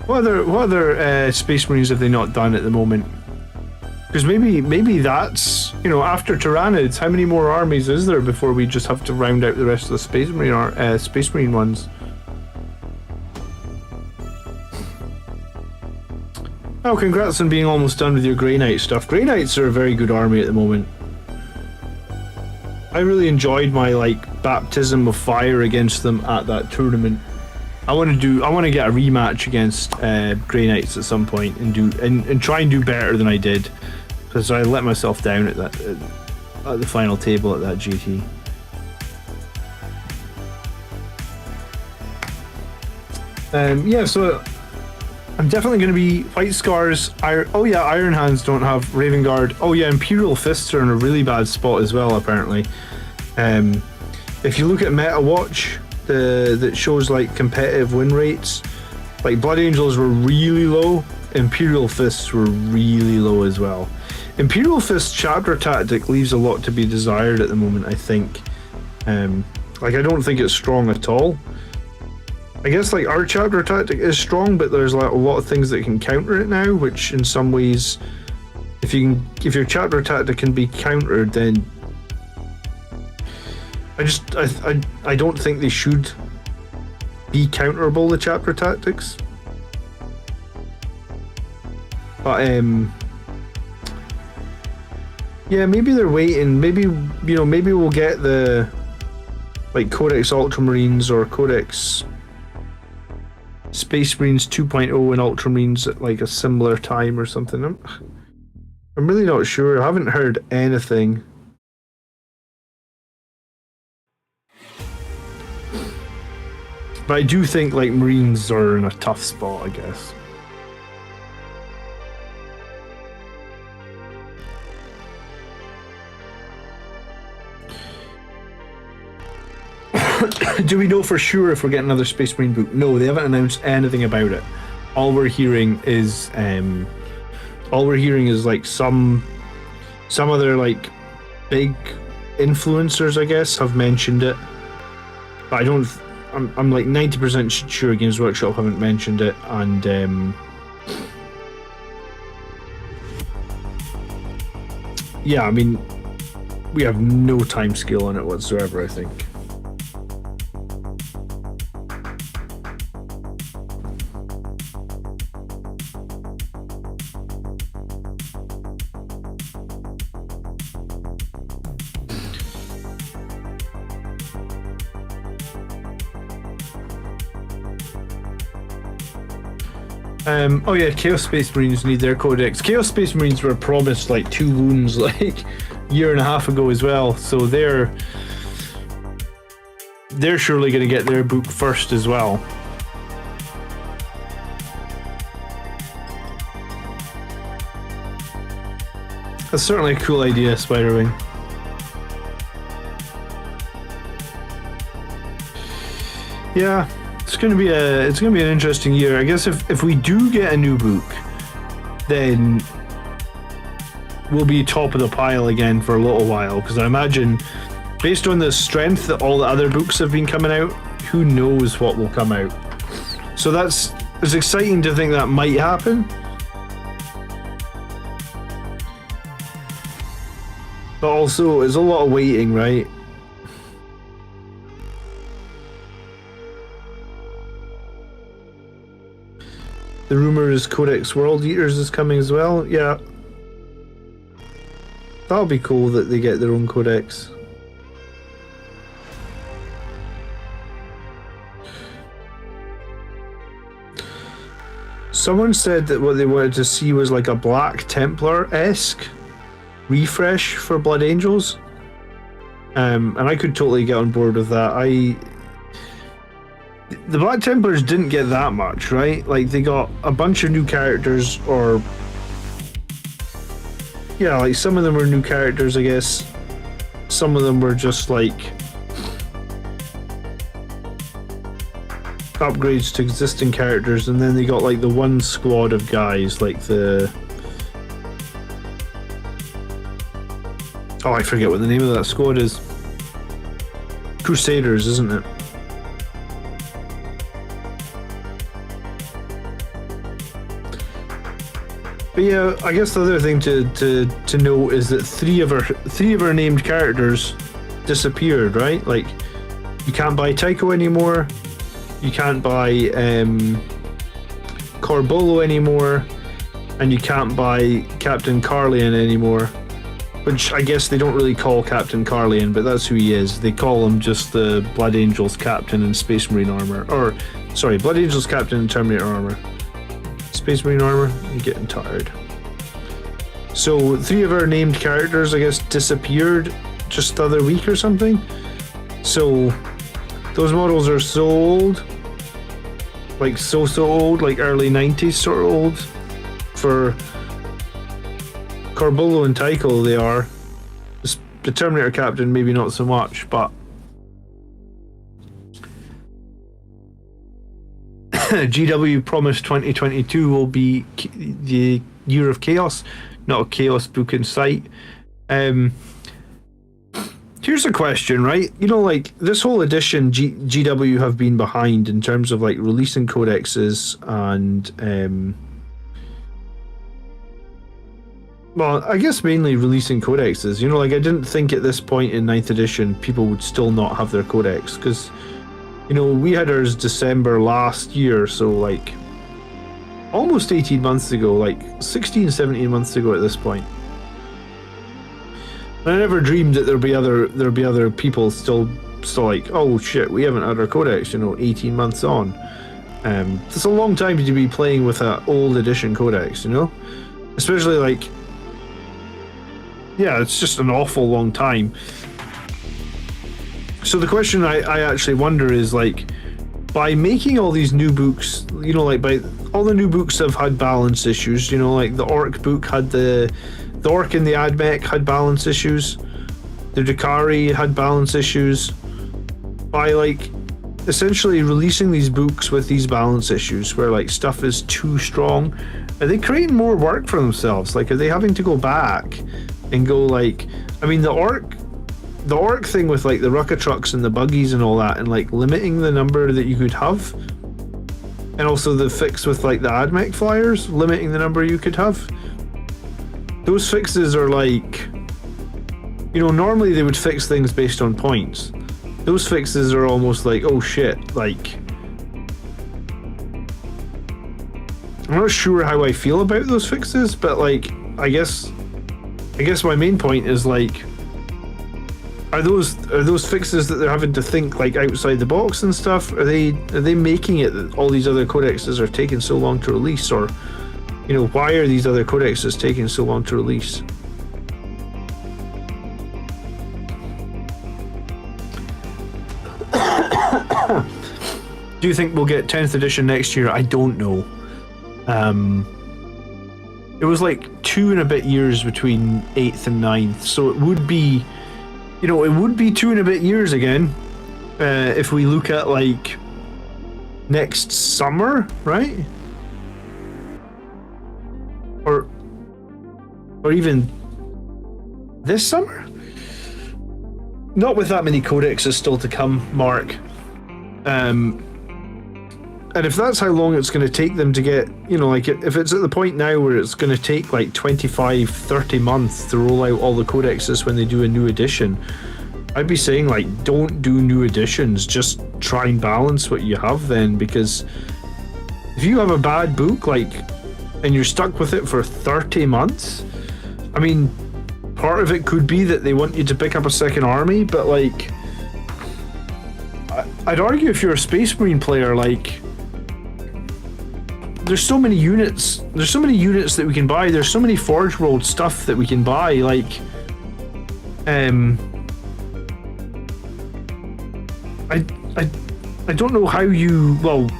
What other Space Marines have they not done at the moment? Because maybe that's, you know, after Tyranids, how many more armies is there before we just have to round out the rest of the Space Marine ones? Oh, congrats on being almost done with your Grey Knight stuff. Grey Knights are a very good army at the moment. I really enjoyed my like baptism of fire against them at that tournament. I want to get a rematch against Grey Knights at some point and try and do better than I did, because I let myself down at the final table at that GT. Yeah, so I'm definitely going to be White Scars. Iron Hands don't have Raven Guard. Oh yeah, Imperial Fists are in a really bad spot as well, apparently. If you look at Meta Watch, that shows like competitive win rates, like Blood Angels were really low, Imperial Fists were really low as well. Imperial Fist chapter tactic leaves a lot to be desired at the moment, I think. Like I don't think it's strong at all. I guess like our chapter tactic is strong, but there's like a lot of things that can counter it now, which in some ways, if your chapter tactic can be countered, then I don't think they should be counterable, the chapter tactics. But yeah, maybe they're waiting. Maybe, you know, maybe we'll get the like Codex Ultramarines or Codex Space Marines 2.0 and Ultramarines at like a similar time or something. I'm really not sure. I haven't heard anything. But I do think like Marines are in a tough spot, I guess. Do we know for sure if we're getting another Space Marine book? No, they haven't announced anything about it. All we're hearing is like some other like big influencers, I guess, have mentioned it. But I'm like 90% sure Games Workshop haven't mentioned it, and yeah, I mean, we have no time scale on it whatsoever, I think. Oh yeah, Chaos Space Marines need their Codex. Chaos Space Marines were promised like 2 wounds like a year and a half ago as well, so they're surely going to get their book first as well. That's certainly a cool idea, Spiderwing. Yeah. It's gonna be an interesting year. I guess if we do get a new book, then we'll be top of the pile again for a little while, because I imagine, based on the strength that all the other books have been coming out, who knows what will come out. So it's exciting to think that might happen. But also, it's a lot of waiting, right? The rumor is Codex World Eaters is coming as well. Yeah. That'll be cool that they get their own codex. Someone said that what they wanted to see was like a Black Templar-esque refresh for Blood Angels. And I could totally get on board with that. The Black Templars didn't get that much, right? Like, they got a bunch of new characters, or... yeah, like, some of them were new characters, I guess. some of them were just like upgrades to existing characters, and then they got like the one squad of guys, like the... Oh, I forget what the name of that squad is. Crusaders, isn't it? But yeah, I guess the other thing to note is that three of our named characters disappeared, right? Like, you can't buy Tycho anymore, you can't buy Corbolo anymore, and you can't buy Captain Carlian anymore. Which I guess they don't really call Captain Carlian, but that's who he is. They call him just the Blood Angels Captain in Space Marine armor. Or, sorry, Blood Angels Captain in Terminator armor. Space Marine armor? I'm getting tired. So, three of our named characters, I guess, disappeared just the other week or something. So, those models are so old. Like, so old, like early 90s sort of old. For Corbolo and Tycho, they are. The Terminator Captain, maybe not so much, but GW promised 2022 will be the year of chaos, not a chaos book in sight. Here's a question, right? You know, like, this whole edition, GW have been behind in terms of like releasing codexes and well, I guess mainly releasing codexes. You know, like, I didn't think at this point in 9th edition people would still not have their codex, because, you know, we had ours December last year, so like almost 18 months ago, like 16, 17 months ago at this point. And I never dreamed that there'd be other people still like, oh shit, we haven't had our codex, you know, 18 months on. It's a long time to be playing with an old edition codex, you know? Especially like, yeah, it's just an awful long time. So the question I actually wonder is, like, by making all these new books, you know, like, by all the new books have had balance issues, you know, like the Orc book had the Orc and the Admech had balance issues, the Drakari had balance issues. By like essentially releasing these books with these balance issues where like stuff is too strong, are they creating more work for themselves? Like, are they having to go back and go like, I mean, the Orc thing with like the Rucka trucks and the buggies and all that, and like limiting the number that you could have, and also the fix with like the Admech flyers, limiting the number you could have. Those fixes are like, you know, normally they would fix things based on points. Those fixes are almost like, oh shit, like, I'm not sure how I feel about those fixes, but like, I guess my main point is like, are those fixes that they're having to think like outside the box and stuff? Are they making it that all these other codexes are taking so long to release, or, you know, why are these other codexes taking so long to release? Do you think we'll get 10th edition next year? I don't know. It was like 2 and a bit years between 8th and 9th, so it would be, you know, it would be 2 and a bit years again, if we look at like next summer, right? Or even this summer? Not with that many codexes still to come, Mark. And if that's how long it's going to take them to get, you know, like, if it's at the point now where it's going to take like 25, 30 months to roll out all the codexes when they do a new edition, I'd be saying, like, don't do new editions, just try and balance what you have then, because if you have a bad book, like, and you're stuck with it for 30 months, I mean, part of it could be that they want you to pick up a second army, but like, I'd argue if you're a Space Marine player, like, there's so many units that we can buy, there's so many Forge World stuff that we can buy, like, I don't know how you, well,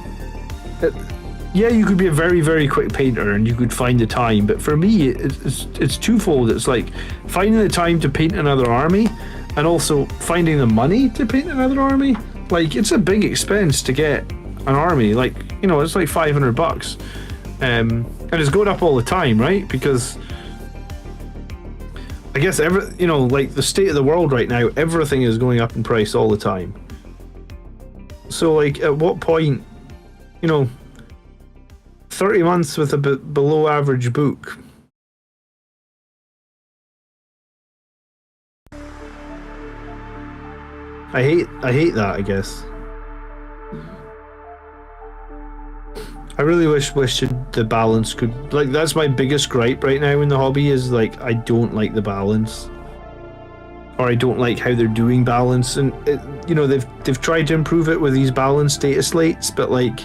yeah, you could be a very, very quick painter and you could find the time, but for me, it's twofold. It's like finding the time to paint another army, and and also finding the money to paint another army. Like, it's a big expense to get an army. Like, you know, it's like $500. And it's going up all the time, right? Because I guess you know, like the state of the world right now, everything is going up in price all the time. So like, at what point, you know, 30 months with a below average book. I hate that, I guess. I really wish the balance could, like, that's my biggest gripe right now in the hobby, is like, I don't like the balance, or I don't like how they're doing balance. And you know, they've tried to improve it with these balance data slates, but like,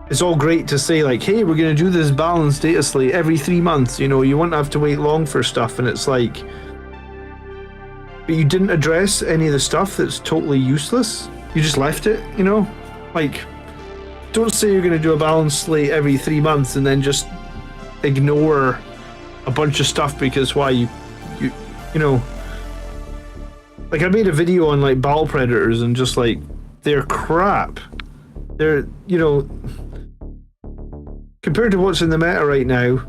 it's all great to say like, hey, we're gonna do this balance data slate every 3 months, you know, you won't have to wait long for stuff. And it's like, but you didn't address any of the stuff that's totally useless. You just left it, you know? Like, don't say you're going to do a balance slate every 3 months and then just ignore a bunch of stuff because why you know. Like, I made a video on like battle predators and just like, they're crap. They're, you know, compared to what's in the meta right now,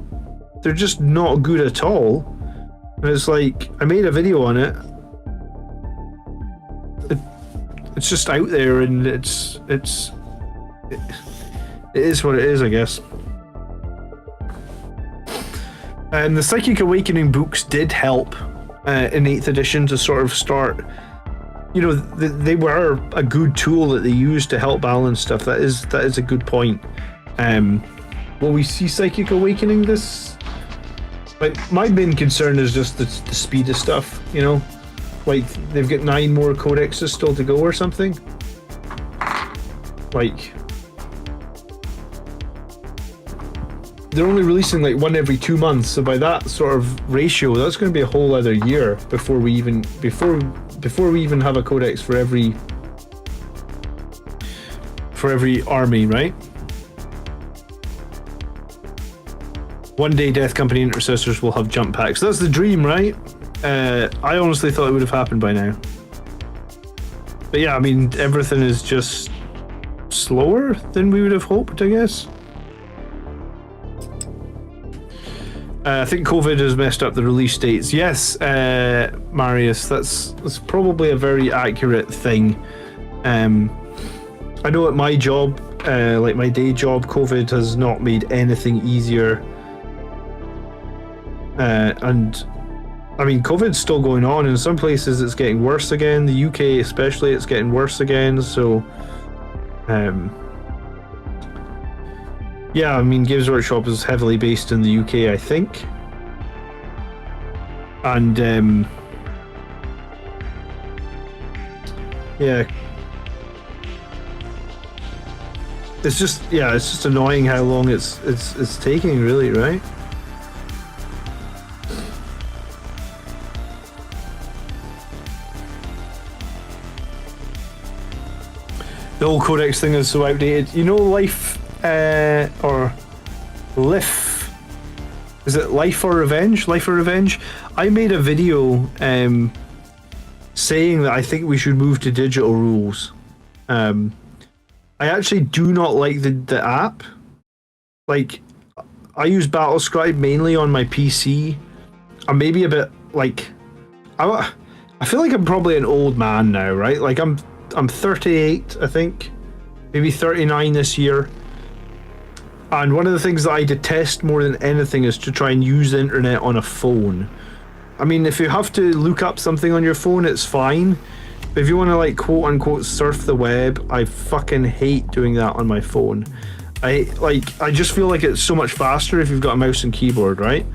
they're just not good at all. And it's like, I made a video on it. It's just out there, and it is what it is, I guess. And the Psychic Awakening books did help in 8th edition to sort of start, you know, they were a good tool that they used to help balance stuff. That is a good point. Will we see Psychic Awakening this? Like, my main concern is just the speed of stuff, you know? Like, they've got 9 more codexes still to go or something. Like, they're only releasing like 1 every 2 months, so by that sort of ratio, that's going to be a whole other year before we even have a codex for every army, right? One day Death Company Intercessors will have jump packs. That's the dream, right? I honestly thought it would have happened by now. But yeah, I mean, everything is just slower than we would have hoped, I guess. I think COVID has messed up the release dates. Yes, Marius, that's probably a very accurate thing. I know at my job, like my day job, COVID has not made anything easier. And I mean, COVID's still going on. In some places it's getting worse again. The UK especially, it's getting worse again. So yeah, I mean, Games Workshop is heavily based in the UK, I think. And yeah, it's just annoying how long it's taking, really, right? The whole Codex thing is so outdated. You know, Life or Life? Is it Life or Revenge? Life or Revenge? I made a video saying that I think we should move to digital rules. I actually do not like the app. Like, I use Battlescribe mainly on my PC. I'm maybe a bit like, I feel like I'm probably an old man now, right? Like, I'm 38, I think, maybe 39 this year. And one of the things that I detest more than anything is to try and use the internet on a phone. I mean, if you have to look up something on your phone, it's fine. But if you want to, like, quote unquote surf the web, I fucking hate doing that on my phone. I just feel like it's so much faster if you've got a mouse and keyboard, right?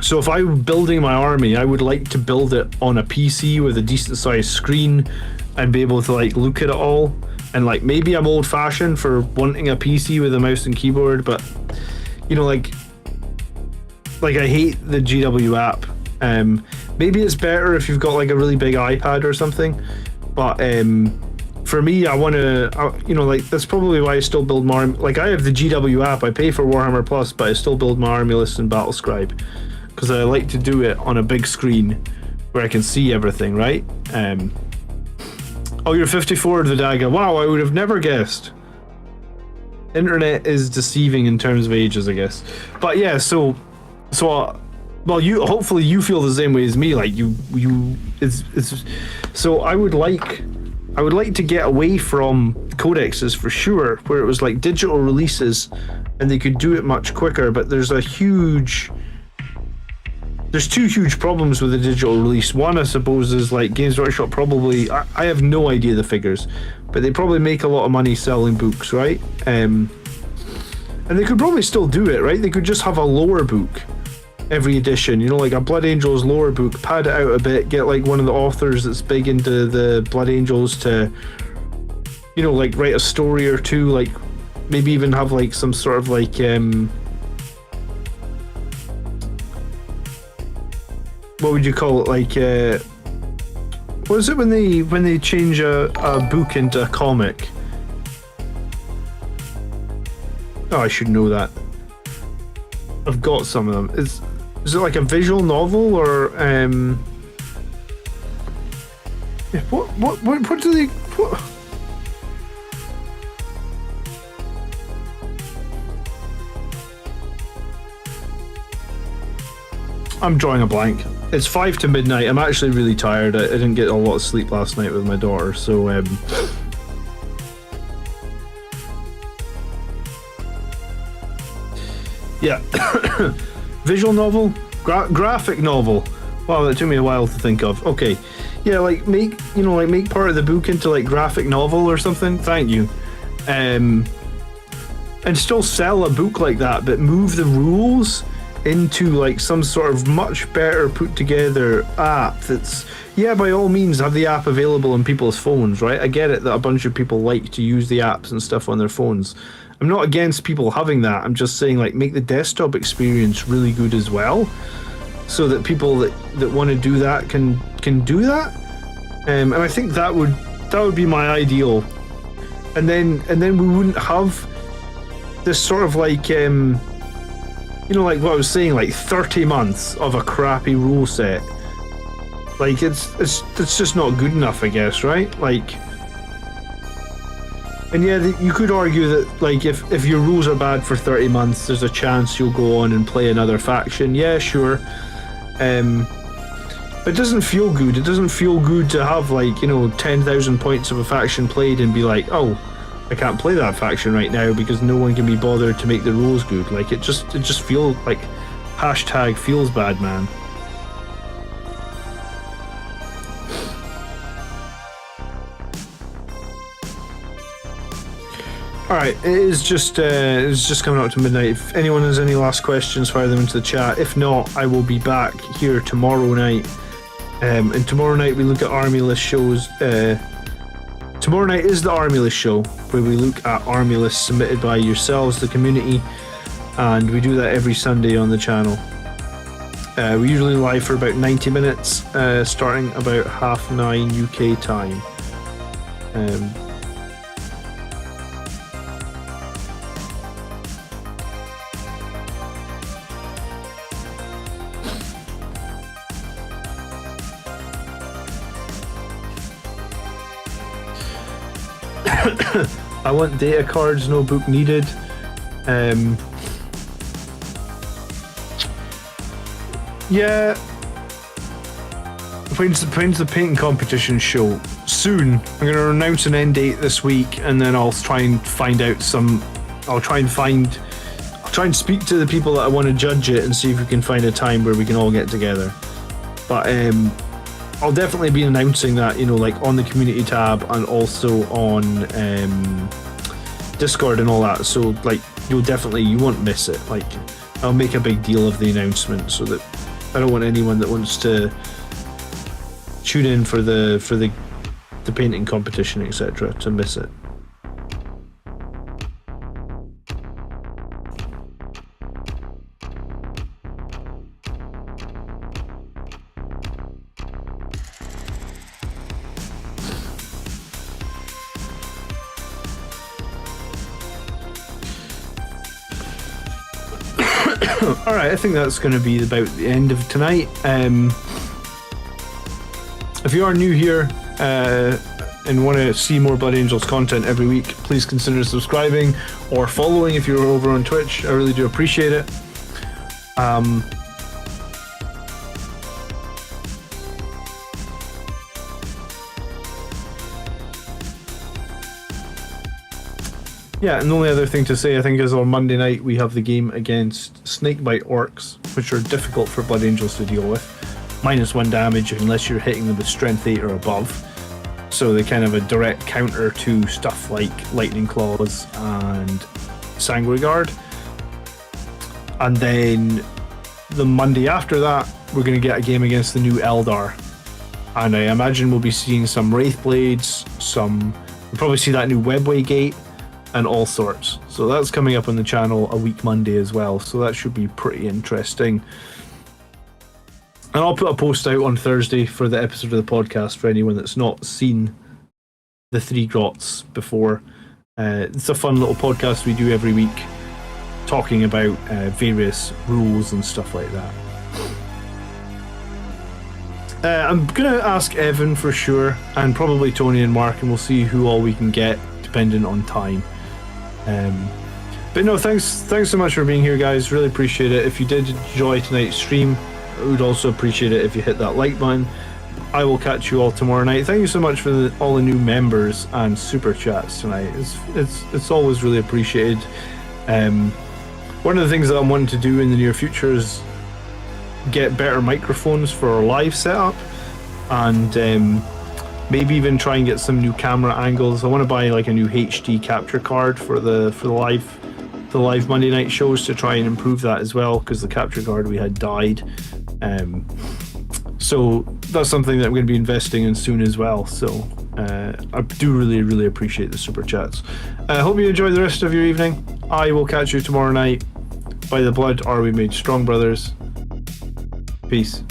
So if I'm building my army, I would like to build it on a PC with a decent sized screen and be able to, like, look at it all. And, like, maybe I'm old fashioned for wanting a PC with a mouse and keyboard, but, you know, like I hate the GW app. Maybe it's better if you've got, like, a really big iPad or something, but for me, I want to, you know, like, that's probably why I still build my army. Like, I have the GW app, I pay for Warhammer Plus, but I still build my army list in Battlescribe. because I like to do it on a big screen where I can see everything, right? Oh, you're 54, Vidaga. Wow, I would have never guessed. Internet is deceiving in terms of ages, I guess. But yeah, so well, you hopefully you feel the same way as me. Like it's so I would like to get away from codexes for sure, where it was like digital releases and they could do it much quicker. But there's two huge problems with the digital release. One, I suppose, is like Games Workshop probably, I have no idea the figures, but they probably make a lot of money selling books, right? And they could probably still do it, right? They could just have a lower book every edition, you know, like a Blood Angels lower book, pad it out a bit, get like one of the authors that's big into the Blood Angels to, you know, like write a story or two, like maybe even have like some sort of like what would you call it, like what is it when they change a book into a comic? Oh, I should know that. I've got some of them. Is it like a visual novel or yeah, what do they what? I'm drawing a blank. It's 5 to midnight. I'm actually really tired. I didn't get a lot of sleep last night with my daughter, so yeah. Visual novel? Graphic novel. Wow, that took me a while to think of. Okay. Yeah, like make part of the book into like graphic novel or something. Thank you. And still sell a book like that, but move the rules into like some sort of much better put together app that's, yeah, by all means have the app available on people's phones, right? I get it that a bunch of people like to use the apps and stuff on their phones. I'm not against people having that. I'm just saying, like, make the desktop experience really good as well, so that people that want to do that can do that. And I think that would be my ideal. And then we wouldn't have this sort of like you know, like what I was saying, like 30 months of a crappy rule set. Like it's just not good enough, I guess, right? Like, and yeah, you could argue that like if your rules are bad for 30 months, there's a chance you'll go on and play another faction. Yeah, sure. But it doesn't feel good. It doesn't feel good to have like, you know, 10,000 points of a faction played and be like, oh, I can't play that faction right now because no one can be bothered to make the rules good. Like it just feels like hashtag feels bad, man. Alright, it's just coming up to midnight. If anyone has any last questions, fire them into the chat. If not, I will be back here tomorrow night. And tomorrow night we look at army list shows. Tomorrow night is the army list show, where we look at army lists submitted by yourselves, the community, and we do that every Sunday on the channel. We usually live for about 90 minutes, starting about 9:30 UK time. I want data cards, no book needed. Yeah. When's the painting competition show? Soon. I'm going to announce an end date this week, and then I'll try and find out I'll try and speak to the people that I want to judge it and see if we can find a time where we can all get together. But I'll definitely be announcing that, you know, like on the community tab and also on Discord and all that. So like you won't miss it. Like I'll make a big deal of the announcement so that I don't want anyone that wants to tune in for the painting competition, etc., to miss it. All right, I think that's going to be about the end of tonight. If you are new here and want to see more Blood Angels content every week, please consider subscribing or following if you're over on Twitch. I really do appreciate it. Yeah, and the only other thing to say, I think, is on Monday night we have the game against Snakebite Orcs, which are difficult for Blood Angels to deal with. -1 damage unless you're hitting them with Strength 8 or above. So they're kind of a direct counter to stuff like Lightning Claws and Sanguigard. And then the Monday after that, we're going to get a game against the new Eldar. And I imagine we'll be seeing some Wraithblades, we'll probably see that new Webway Gate, and all sorts. So that's coming up on the channel a week Monday as well, so that should be pretty interesting. And I'll put a post out on Thursday for the episode of the podcast for anyone that's not seen the 3 Grots before. It's a fun little podcast we do every week, talking about various rules and stuff like that. I'm going to ask Evan for sure, and probably Tony and Mark, and we'll see who all we can get, depending on time. But no, thanks so much for being here, guys. Really appreciate it. If you did enjoy tonight's stream, I would also appreciate it if you hit that like button. I will catch you all tomorrow night. Thank you so much for all the new members and super chats tonight. It's always really appreciated. One of the things that I'm wanting to do in the near future is get better microphones for our live setup, and maybe even try and get some new camera angles. I want to buy like a new HD capture card for the live Monday night shows to try and improve that as well, because the capture card we had died. So that's something that I'm going to be investing in soon as well. So I do really appreciate the super chats. I hope you enjoy the rest of your evening. I will catch you tomorrow night. By the blood are we made strong, brothers. Peace.